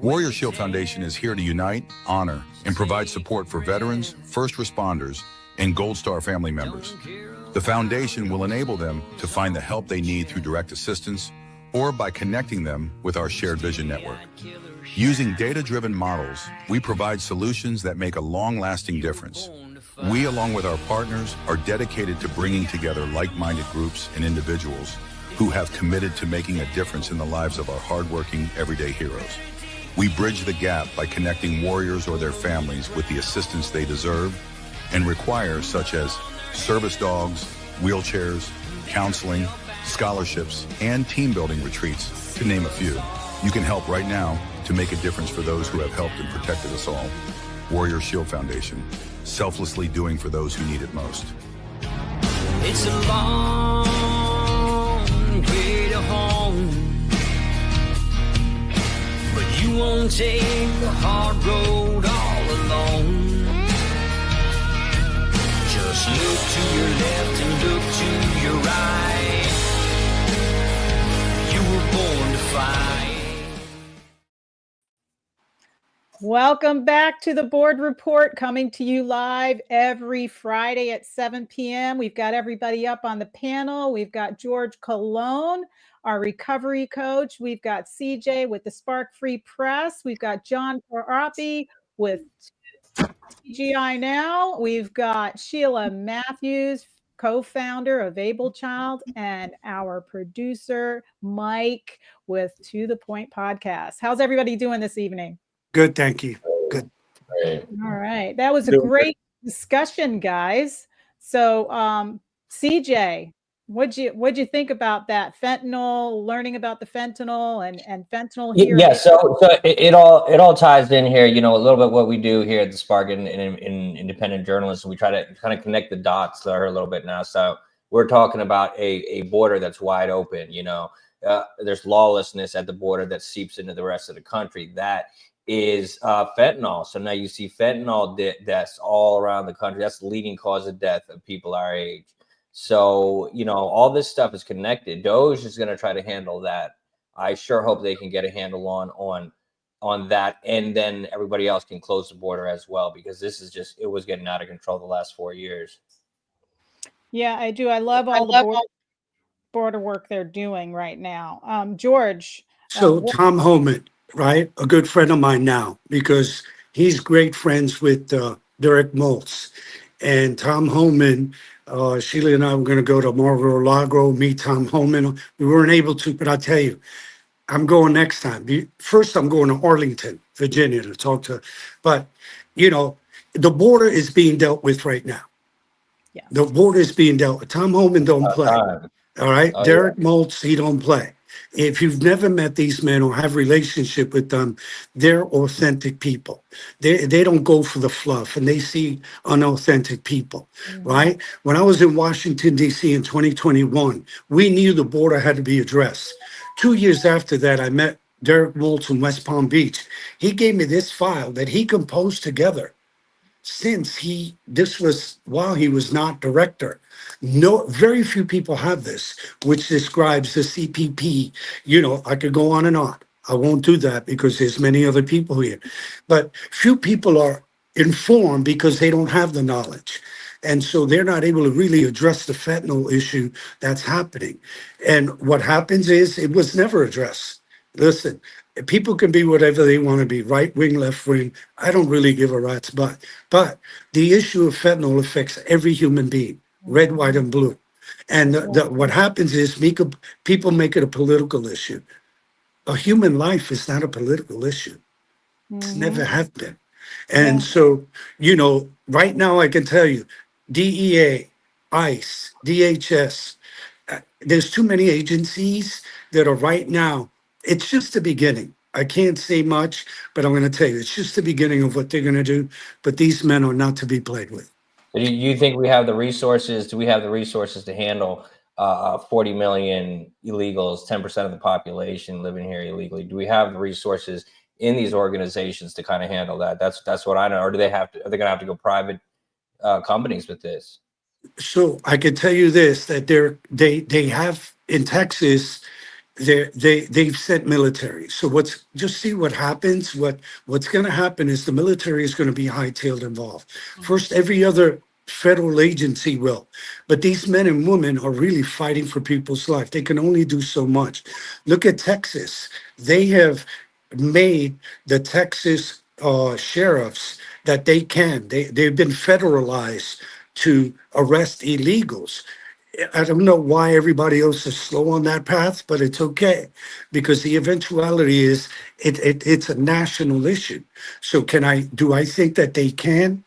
Speaker 5: Warrior Shield Foundation is here to unite, honor, and provide support for veterans, first responders, and Gold Star family members. The foundation will enable them to find the help they need through direct assistance or by connecting them with our shared vision network. Using data-driven models, we provide solutions that make a long-lasting difference. We, along with our partners, are dedicated to bringing together like-minded groups and individuals who have committed to making a difference in the lives of our hardworking, everyday heroes. We bridge the gap by connecting warriors or their families with the assistance they deserve and require, such as service dogs, wheelchairs, counseling, scholarships, and team-building retreats, to name a few. You can help right now to make a difference for those who have helped and protected us all. Warrior Shield Foundation, selflessly doing for those who need it most.
Speaker 6: It's a long way to home, but you won't take the hard road all alone. Just look to your left and look to your right. You were born to fight.
Speaker 2: Welcome back to the board report, coming to you live every Friday at 7 p.m. We've got everybody up on the panel. We've got George Colone, our recovery coach. We've got CJ with the Spark Free Press. We've got John Corapi with TGI Now. We've got Sheila Matthews, co-founder of Able Child, and our producer, Mike, with To The Point Podcast. How's everybody doing this evening?
Speaker 7: Good, thank you. Good.
Speaker 4: Right.
Speaker 2: All right. That was a great discussion, guys. So, CJ, what'd you think about that fentanyl, learning about the fentanyl and fentanyl here?
Speaker 4: Yeah, so it all ties in here, you know, a little bit what we do here at the Spark in independent journalism. We try to kind of connect the dots there a little bit now. So we're talking about a border that's wide open, you know. There's lawlessness at the border that seeps into the rest of the country. That is fentanyl. So now you see fentanyl deaths all around the country. That's the leading cause of death of people our age. So, you know, all this stuff is connected. DOJ is going to try to handle that. I sure hope they can get a handle on that, and then everybody else can close the border as well, because this is just, it was getting out of control the last 4 years.
Speaker 2: Yeah, I do. I love all the border work they're doing right now. George.
Speaker 7: So Tom Homan, right? A good friend of mine now, because he's great friends with Derek Moltz. And Tom Homan, Sheila and I were going to go to Mar-a-Lago, meet Tom Homan. We weren't able to, but I'll tell you, I'm going next time. First, I'm going to Arlington, Virginia to talk to, but, you know, the border is being dealt with right now.
Speaker 2: Yes.
Speaker 7: The border is being dealt with. Tom Homan don't play. All right. Derek Moltz, he don't play. If you've never met these men or have relationship with them, they're authentic people. They don't go for the fluff, and they see unauthentic people, right? When I was in Washington, D.C. in 2021, we knew the border had to be addressed. 2 years after that, I met Derek Moltz in West Palm Beach. He gave me this file that he composed together since this was while he was not director. No, very few people have this, which describes the CPP. You know, I could go on and on. I won't do that because there's many other people here. But few people are informed because they don't have the knowledge. And so they're not able to really address the fentanyl issue that's happening. And what happens is it was never addressed. Listen, people can be whatever they want to be, right wing, left wing. I don't really give a rat's butt. But the issue of fentanyl affects every human being, red, white, and blue. And what happens is people make it a political issue. A human life is not a political issue. It's never have been. And so, you know, right now I can tell you, DEA, ICE, DHS, there's too many agencies that are right now. It's just the beginning. I can't say much, but I'm going to tell you, it's just the beginning of what they're going to do. But these men are not to be played with.
Speaker 4: Do you think we have the resources? Do we have the resources to handle 40 million illegals, 10% of the population living here illegally? Do we have the resources in these organizations to kind of handle that? That's what I know. Or do they have to? Are they going to have to go private companies with this?
Speaker 7: So I can tell you this, that they have in Texas, they've sent military. So just see what happens. What's going to happen is the military is going to be hightailed involved. First, every other federal agency will, but these men and women are really fighting for people's life. They can only do so much. Look at Texas. They have made the Texas sheriffs that they've been federalized to arrest illegals. I don't know why everybody else is slow on that path, but it's okay, because the eventuality is it's a national issue. So do I think that they can?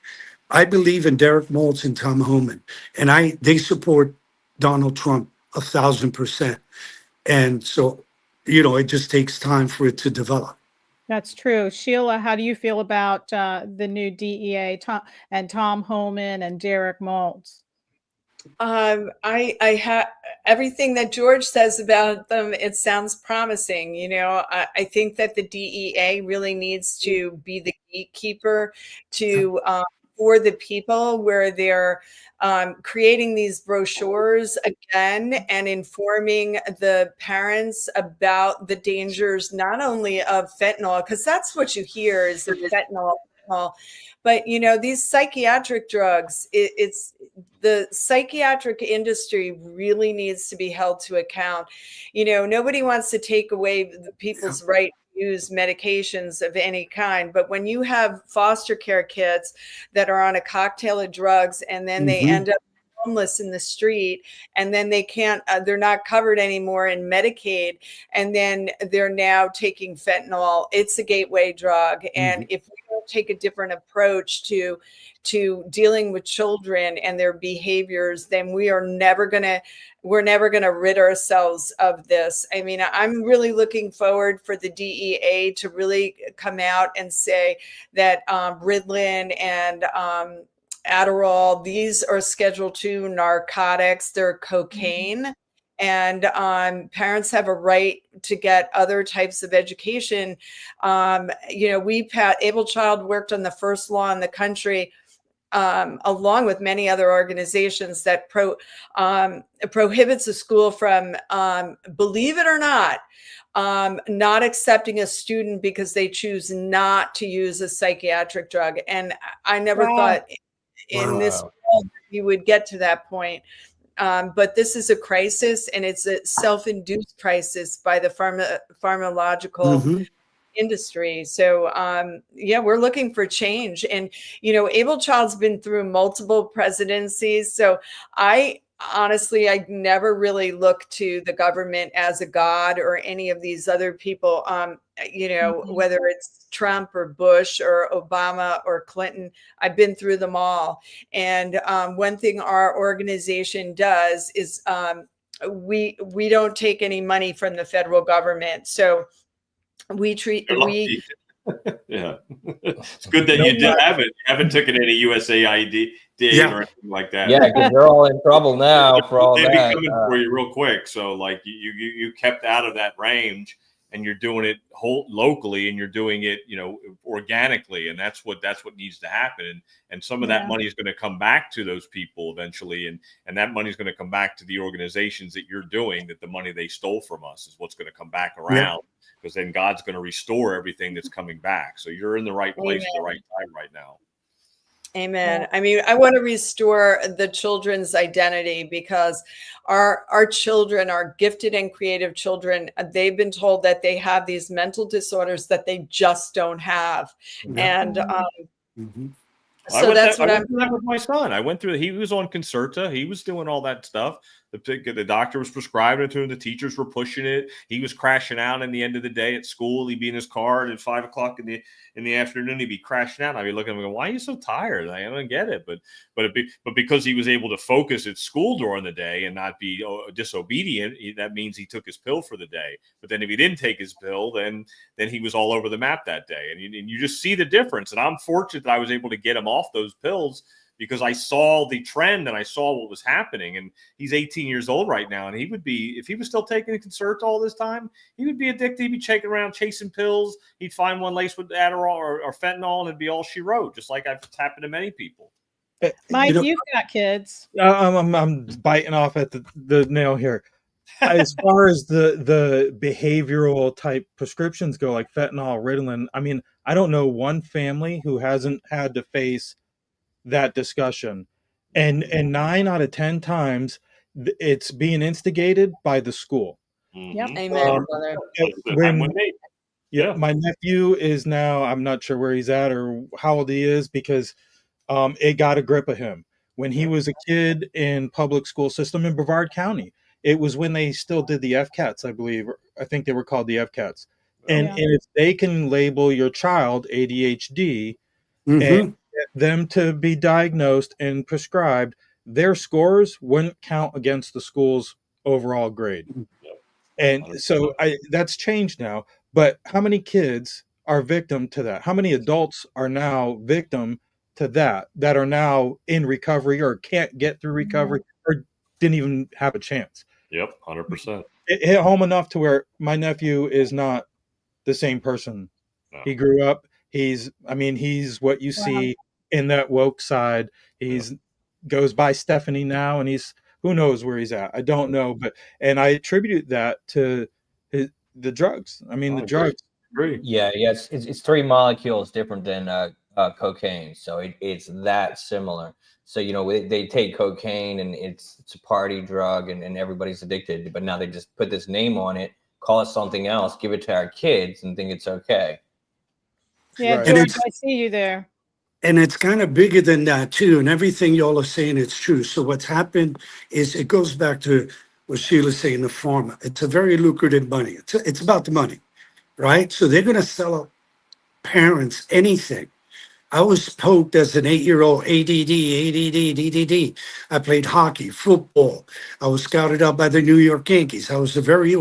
Speaker 7: I believe in Derek Maltz and Tom Homan, and they support Donald Trump 1,000%. And so, it just takes time for it to develop.
Speaker 2: That's true. Sheila, how do you feel about the new DEA, Tom Homan and Derek Maltz?
Speaker 8: I have everything that George says about them. It sounds promising. I think that the DEA really needs to be the gatekeeper to for the people, where they're creating these brochures again and informing the parents about the dangers, not only of fentanyl, because that's what you hear is the fentanyl. But these psychiatric drugs, it's the psychiatric industry really needs to be held to account. Nobody wants to take away people's right to use medications of any kind, but when you have foster care kids that are on a cocktail of drugs and then they end up homeless in the street, and then they're not covered anymore in Medicaid, and then they're now taking fentanyl. It's a gateway drug. And if we don't take a different approach to dealing with children and their behaviors, then we're never going to rid ourselves of this. I mean, I'm really looking forward for the DEA to really come out and say that Ritalin and Adderall, these are Schedule II narcotics. They're cocaine. And parents have a right to get other types of education. Able Child worked on the first law in the country, along with many other organizations, that prohibits a school from, believe it or not accepting a student because they choose not to use a psychiatric drug. And I never thought in this world you would get to that point. But this is a crisis, and it's a self-induced crisis by the pharmacological industry. So we're looking for change. And Able Child's been through multiple presidencies. So I never really look to the government as a god or any of these other people, whether it's Trump or Bush or Obama or Clinton. I've been through them all. And one thing our organization does is we don't take any money from the federal government. So
Speaker 3: yeah, it's good that you haven't taken any USAID or anything like that.
Speaker 4: Yeah, because they're all in trouble now for all
Speaker 3: that.
Speaker 4: They'll
Speaker 3: be coming for you real quick. So like you kept out of that range, and you're doing it locally, and you're doing it organically, and that's what needs to happen. And some of that money is going to come back to those people eventually, and that money is going to come back to the organizations that you're doing. That the money they stole from us is what's going to come back around. Because then God's going to restore everything that's coming back. So you're in the right place at the right time right now.
Speaker 8: Amen. I mean, I want to restore the children's identity, because our children, our gifted and creative children, they've been told that they have these mental disorders that they just don't have. And
Speaker 3: so that's what I'm doing with my son. I went through. He was on Concerta. He was doing all that stuff. The doctor was prescribing it to him. The teachers were pushing it. He was crashing out in the end of the day at school. He'd be in his car at 5 o'clock in the afternoon. He'd be crashing out. I'd be looking at him going, "Why are you so tired?" I don't get it. But because he was able to focus at school during the day and not be disobedient, that means he took his pill for the day. But then if he didn't take his pill, then he was all over the map that day. And you just see the difference. And I'm fortunate that I was able to get him off those pills, because I saw the trend and I saw what was happening. And he's 18 years old right now. And he would be, if he was still taking a Concert all this time, he would be addicted. He'd be checking around, chasing pills. He'd find one laced with Adderall or fentanyl, and it'd be all she wrote, just like I've happened to many people.
Speaker 2: Mike, you've got kids.
Speaker 12: I'm biting off at the nail here. As far as the behavioral type prescriptions go, like fentanyl, Ritalin, I mean, I don't know one family who hasn't had to face that discussion, and 9 out of 10 times it's being instigated by the school.
Speaker 2: Yep.
Speaker 8: Amen, brother.
Speaker 12: My nephew is now, I'm not sure where he's at or how old he is, because it got a grip of him when he was a kid in public school system in Brevard County. It was when they still did the FCATs, I believe. I think they were called the FCATs. And if they can label your child ADHD and get them to be diagnosed and prescribed, their scores wouldn't count against the school's overall grade. And so that's changed now. But how many kids are victim to that? How many adults are now victim to that are now in recovery or can't get through recovery or didn't even have a chance?
Speaker 3: Yep, 100%.
Speaker 12: It hit home enough to where my nephew is not the same person. No. He grew up. He's what you see in that woke side. He's goes by Stephanie now, and who knows where he's at. I don't know, and I attribute that to the drugs. I mean, the drugs.
Speaker 4: Yeah, it's 3 molecules different than cocaine, so it's that similar. So they take cocaine and it's a party drug and everybody's addicted, but now they just put this name on it, call it something else, give it to our kids, and think it's okay.
Speaker 2: Yeah, George, I see you there.
Speaker 7: And it's kind of bigger than that too. And everything y'all are saying is true. So what's happened is it goes back to what Sheila's saying, the pharma. It's a very lucrative money. It's about the money, right? So they're going to sell parents anything. I was poked as an 8-year-old, ADD. I played hockey, football. I was scouted out by the New York Yankees. I was a very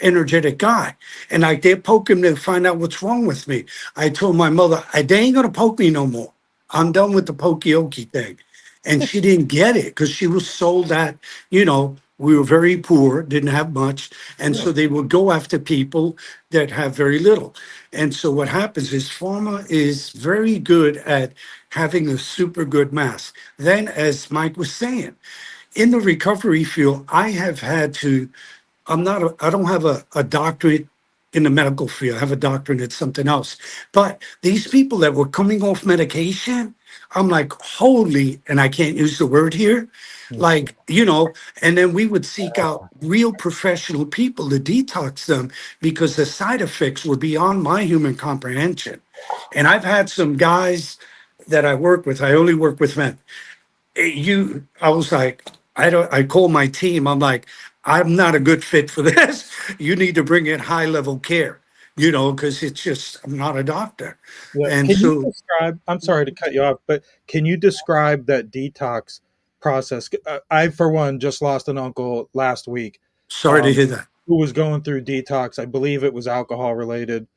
Speaker 7: energetic guy. And they poke him to find out what's wrong with me. I told my mother, they ain't going to poke me no more. I'm done with the pokey-okey thing. And she didn't get it because she was sold that, we were very poor, didn't have much. And so they would go after people that have very little. And so what happens is pharma is very good at having a super good mass. Then, as Mike was saying, in the recovery field, I have had to, I don't have a doctorate in the medical field. I have a doctorate in something else. But these people that were coming off medication, I'm like, holy, and I can't use the word here, and then we would seek out real professional people to detox them because the side effects were beyond my human comprehension. And I've had some guys that I work with, I only work with men. I was like, I call my team, I'm like, I'm not a good fit for this. You need to bring in high level care. Because it's just, I'm not a doctor.
Speaker 12: Yeah.
Speaker 7: And
Speaker 12: can
Speaker 7: so
Speaker 12: you describe, I'm sorry to cut you off, but can you describe that detox process? I, for one, just lost an uncle last week.
Speaker 7: Sorry to hear that.
Speaker 12: Who was going through detox. I believe it was alcohol related.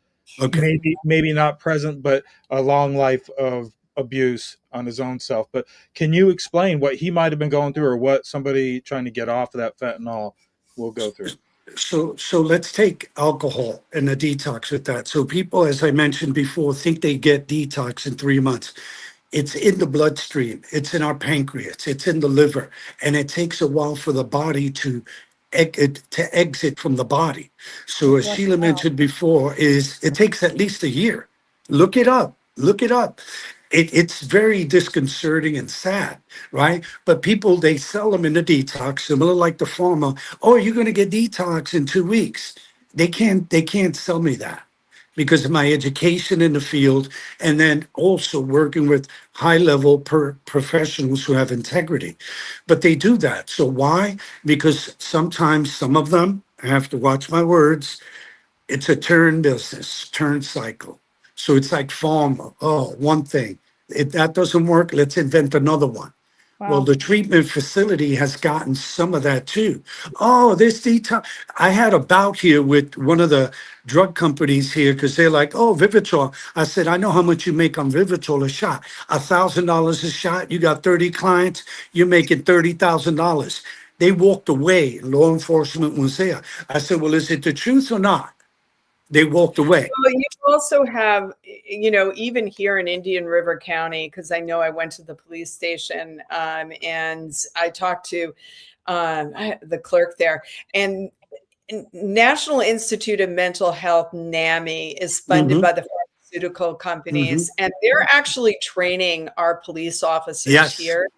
Speaker 7: Okay.
Speaker 12: Maybe not present, but a long life of abuse on his own self. But can you explain what he might have been going through or what somebody trying to get off of that fentanyl will go through?
Speaker 7: So let's take alcohol and the detox with that. So people, as I mentioned before, think they get detox in 3 months. It's in the bloodstream. It's in our pancreas. It's in the liver. And it takes a while for the body to exit from the body. So as Sheila mentioned before, it takes at least a year. Look it up. It's very disconcerting and sad, right? But people, they sell them in the detox, similar like the pharma. Oh, you're going to get detox in 2 weeks. They can't sell me that. because of my education in the field, and then also working with high-level professionals who have integrity. But they do that. So why? Because sometimes some of them, I have to watch my words, it's a turn business, turn cycle. So it's like pharma. Oh, one thing. If that doesn't work, let's invent another one. Well,
Speaker 2: Wow.
Speaker 7: the treatment facility has gotten some of that too. Oh, this detox. I had a bout here with one of the drug companies here because they're like, oh, Vivitrol. I said, I know how much you make on Vivitrol a shot. $1,000 a shot. You got 30 clients. You're making $30,000. They walked away. Law enforcement was there. I said, well, is it the truth or not? They walked away.
Speaker 8: Well, you also have, even here in Indian River County, because I know I went to the police station and I talked to the clerk there, and National Institute of Mental Health, NAMI, is funded by the pharmaceutical companies, and they're actually training our police officers here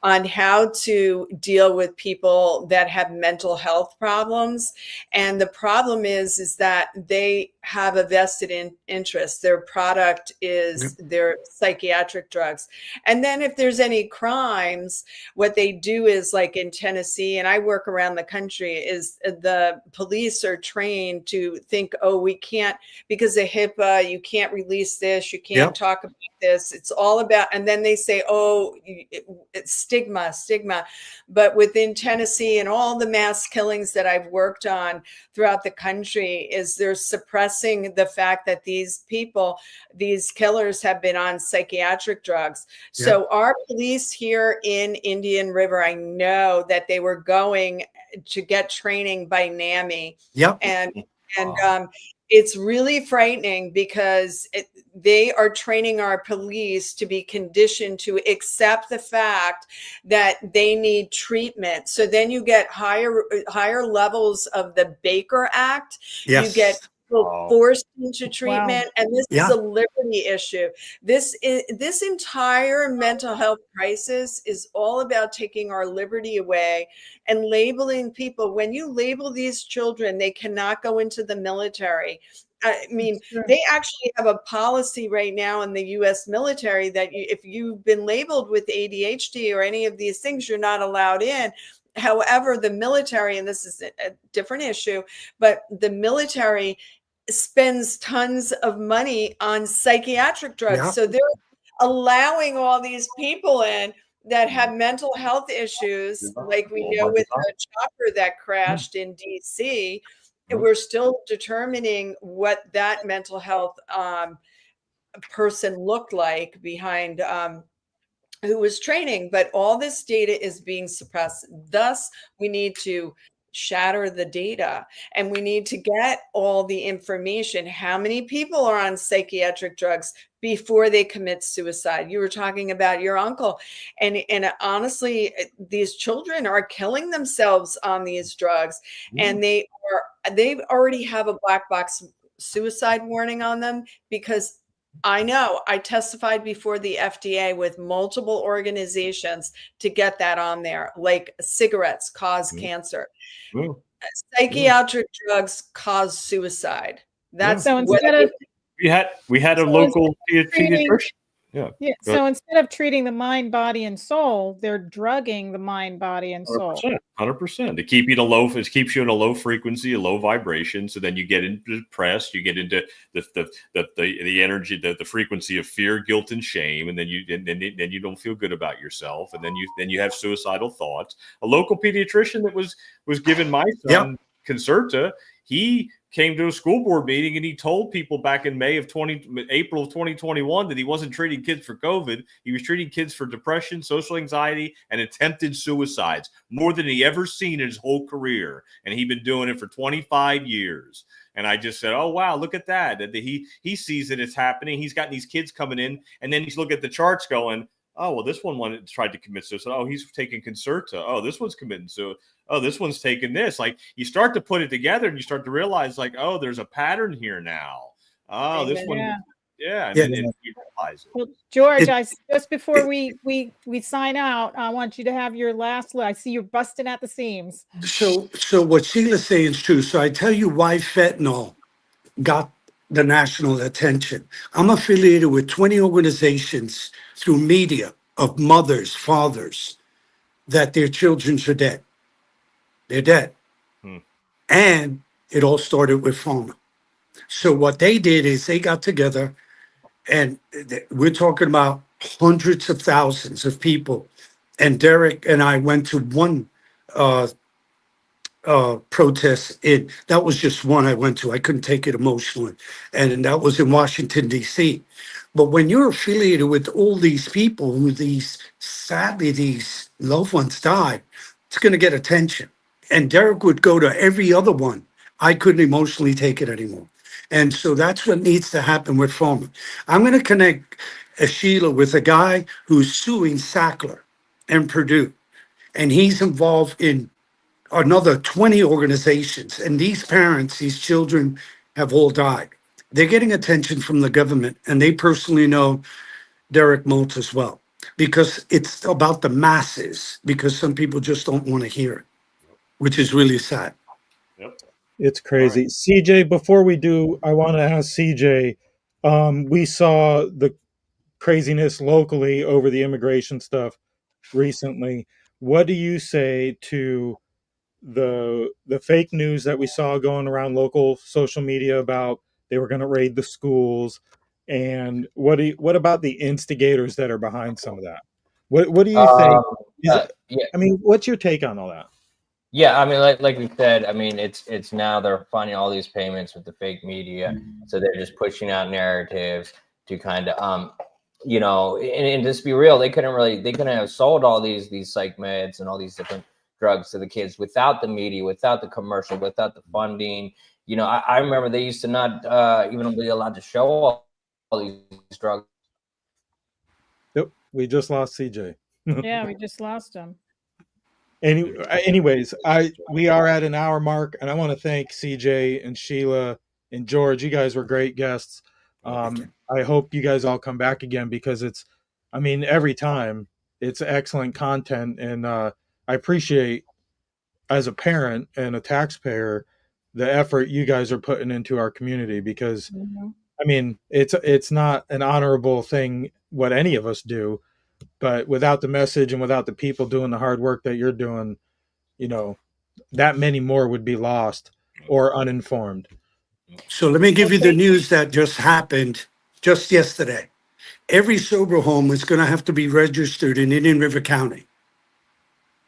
Speaker 8: on how to deal with people that have mental health problems. And the problem is that they have a vested interest. Their product is their psychiatric drugs. And then if there's any crimes, what they do is, like in Tennessee, and I work around the country, is the police are trained to think, oh, we can't, because of HIPAA, you can't release this, you can't talk about this. It's all about, and then they say, oh, it's stigma. But within Tennessee and all the mass killings that I've worked on throughout the country, is they're suppressing the fact that these people, these killers, have been on psychiatric drugs. So our police here in Indian River, I know that they were going to get training by NAMI. And it's really frightening because they are training our police to be conditioned to accept the fact that they need treatment. So then you get higher levels of the Baker Act. You get people forced into treatment, and this is a liberty issue. This entire mental health crisis is all about taking our liberty away and labeling people. When you label these children, they cannot go into the military. I mean, they actually have a policy right now in the U.S. military that if you've been labeled with ADHD or any of these things, you're not allowed in. However, the military, and this is a different issue, but the military spends tons of money on psychiatric drugs. So they're allowing all these people in that have mental health issues, like we know with the chopper that crashed in DC. We're still determining what that mental health person looked like behind who was training, but all this data is being suppressed. Thus, we need to shatter the data, and we need to get all the information. How many people are on psychiatric drugs before they commit suicide? You were talking about your uncle, and honestly, these children are killing themselves on these drugs, and they already have a black box suicide warning on them, because I know I testified before the FDA with multiple organizations to get that on there, like cigarettes cause cancer. Psychiatric drugs cause suicide. That's
Speaker 2: so instead of
Speaker 3: we had a local pediatrician.
Speaker 2: So instead of treating the mind, body, and soul, they're drugging the mind, body, and soul.
Speaker 3: 100%. To keep you it keeps you in a low frequency, a low vibration. So then you get into depressed, you get into the energy, the frequency of fear, guilt, and shame, and then you don't feel good about yourself, and then you have suicidal thoughts. A local pediatrician that was given my son Concerta, he came to a school board meeting and he told people back in April of 2021 that he wasn't treating kids for COVID. He was treating kids for depression, social anxiety, and attempted suicides, more than he ever seen in his whole career. And he'd been doing it for 25 years. And I just said, oh, wow, look at that. That he sees that it's happening. He's got these kids coming in, and then he's looking at the charts going, oh, well, this one tried to commit suicide. Oh, he's taking Concerta. Oh, this one's committing suicide. Oh, this one's taking this. Like, you start to put it together and you start to realize, like, oh, there's a pattern here now. Oh, this one. And then you realize it.
Speaker 2: Well, George, just before we sign out, I want you to have your last look. I see you're busting at the seams.
Speaker 7: So what Sheila's saying is true. So I tell you why fentanyl got the national attention. I'm affiliated with 20 organizations through media of mothers, fathers, that their children are dead. They're dead.
Speaker 3: Hmm.
Speaker 7: And it all started with pharma. So what they did is they got together, and we're talking about hundreds of thousands of people. And Derek and I went to one uh, protest. That was just one I went to. I couldn't take it emotionally, and that was in Washington D.C. But when you're affiliated with all these people who sadly these loved ones died, it's going to get attention. And Derek would go to every other one. I couldn't emotionally take it anymore. And so that's what needs to happen with pharma. I'm going to connect Sheila with a guy who's suing Sackler and Purdue. And he's involved in another 20 organizations. And these parents, these children have all died. They're getting attention from the government, and they personally know Derek Moults as well, because it's about the masses, because some people just don't want to hear it, which is really sad.
Speaker 3: Yep.
Speaker 12: It's crazy. Right. CJ, before we do, I want to ask CJ, we saw the craziness locally over the immigration stuff recently. What do you say to the fake news that we saw going around local social media about they were going to raid the schools? And what about the instigators that are behind some of that? What do you think?
Speaker 4: Yeah.
Speaker 12: I mean, what's your take on all that?
Speaker 4: Yeah, I mean, like we said, I mean, it's now they're finding all these payments with the fake media, so they're just pushing out narratives to kind of, you know, and just be real, they couldn't have sold all these psych meds and all these different drugs to the kids without the media, without the commercial, without the funding. You know, I remember they used to not even be allowed to show all these drugs.
Speaker 12: Yep, we just lost CJ.
Speaker 2: Yeah, we just lost him.
Speaker 12: Anyways, we are at an hour mark, and I want to thank CJ and Sheila and George. You guys were great guests. I hope you guys all come back again, because every time it's excellent content, and I appreciate, as a parent and a taxpayer, the effort you guys are putting into our community, because it's not an honorable thing what any of us do, but without the message and without the people doing the hard work that you're doing, you know, that many more would be lost or uninformed.
Speaker 7: So let me give you the news that just happened just yesterday. Every sober home is going to have to be registered in Indian River County.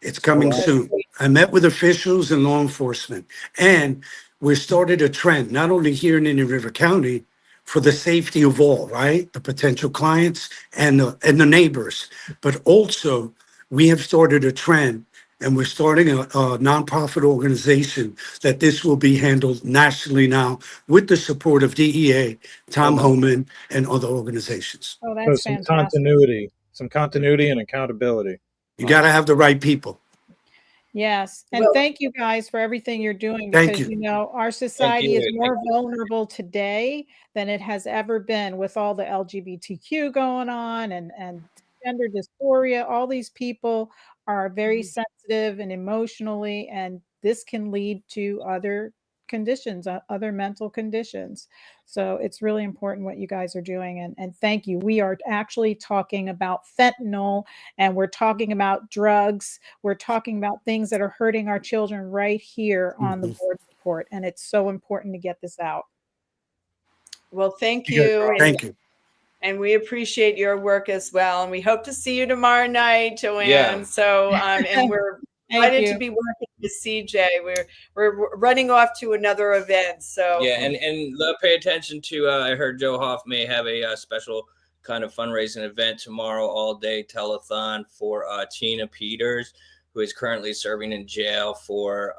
Speaker 7: It's coming soon. I met with officials and law enforcement, and we started a trend, not only here in Indian River County, for the safety of all, right? The potential clients and the neighbors, but also we have started a trend, and we're starting a nonprofit organization that this will be handled nationally now with the support of DEA, Tom Homan, and other organizations.
Speaker 2: Oh, that's
Speaker 12: some
Speaker 2: fantastic.
Speaker 12: Some continuity and accountability.
Speaker 7: You got to have the right people.
Speaker 2: Yes. And thank you guys for everything you're doing,
Speaker 7: Thank
Speaker 2: because,
Speaker 7: you.
Speaker 2: you know, our society is more vulnerable today than it has ever been, with all the LGBTQ going on and gender dysphoria. All these people are very sensitive and emotionally, and this can lead to other conditions, other mental conditions. So it's really important what you guys are doing. And thank you. We are actually talking about fentanyl, and we're talking about drugs. We're talking about things that are hurting our children right here on the board report. And it's so important to get this out.
Speaker 8: Well, thank you.
Speaker 7: Thank you.
Speaker 8: And we appreciate your work as well. And we hope to see you tomorrow night, Joanne.
Speaker 4: Yeah.
Speaker 8: So, and we're excited to be working with CJ. We're running off to another event. So
Speaker 4: yeah, and pay attention to. I heard Joe Hoff may have a special kind of fundraising event tomorrow, all day telethon for Tina Peters, who is currently serving in jail for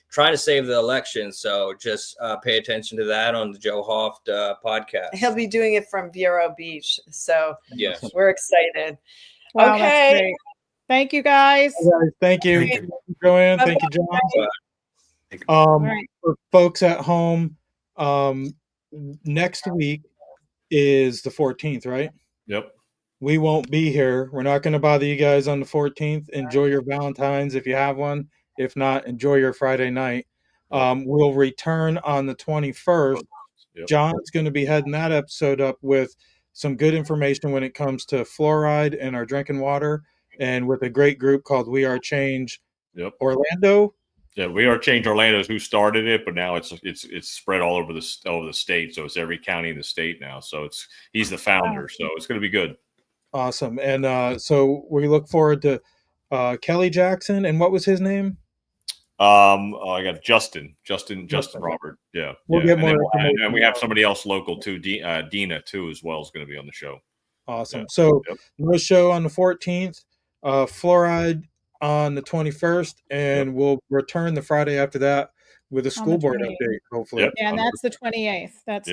Speaker 4: trying to save the election. So just pay attention to that on the Joe Hoff podcast.
Speaker 8: He'll be doing it from Vero Beach. So
Speaker 4: yes,
Speaker 8: we're excited.
Speaker 2: Wow,
Speaker 8: okay.
Speaker 2: That's great. Thank you, guys.
Speaker 12: Thank you, Joanne. Thank you, John. For folks at home, next week is the 14th, right?
Speaker 3: Yep.
Speaker 12: We won't be here. We're not going to bother you guys on the 14th. Enjoy your Valentine's if you have one. If not, enjoy your Friday night. We'll return on the 21st
Speaker 3: Yep.
Speaker 12: John's going to be heading that episode up with some good information when it comes to fluoride in our drinking water, and with a great group called We Are Change Orlando.
Speaker 3: Yeah, We Are Change Orlando is who started it, but now it's spread all over the state. So it's every county in the state now. So he's the founder. So it's going to be good.
Speaker 12: Awesome. And so we look forward to Kelly Jackson, and what was his name?
Speaker 3: I got Justin Robert. Yeah.
Speaker 12: We'll get more
Speaker 3: information. And we have somebody else local too, Dina too, as well, is going to be on the show.
Speaker 12: Awesome. So no show on the 14th, fluoride on the 21st, and we'll return the Friday after that with a school board update, hopefully.
Speaker 2: Yeah, and that's the 28th. That's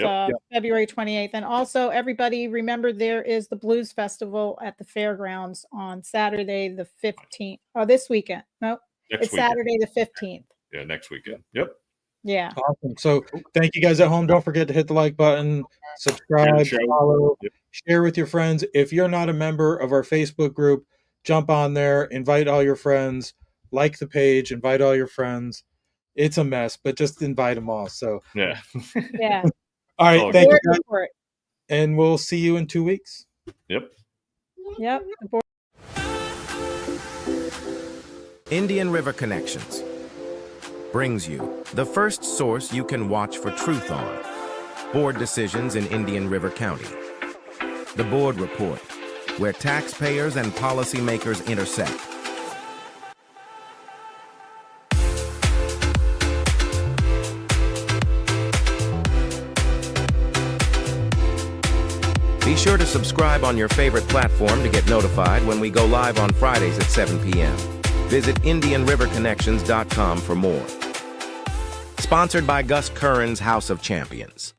Speaker 2: February 28th. And also, everybody remember, there is the Blues Festival at the fairgrounds on Saturday the 15th. Oh, this weekend. No, it's Saturday the 15th.
Speaker 3: Yeah, next weekend. Yep.
Speaker 2: Yeah.
Speaker 12: Awesome. So thank you guys at home. Don't forget to hit the like button, subscribe, follow, share with your friends. If you're not a member of our Facebook group, jump on there, invite all your friends, like the page, invite all your friends. It's a mess, but just invite them all. So
Speaker 3: yeah.
Speaker 12: All right. Thank you guys. And we'll see you in 2 weeks.
Speaker 3: Yep.
Speaker 1: Indian River Connections brings you the first source you can watch for truth on board decisions in Indian River County. The Board Report, where taxpayers and policymakers intersect. Be sure to subscribe on your favorite platform to get notified when we go live on Fridays at 7 p.m. Visit IndianRiverConnections.com for more. Sponsored by Gus Curran's House of Champions.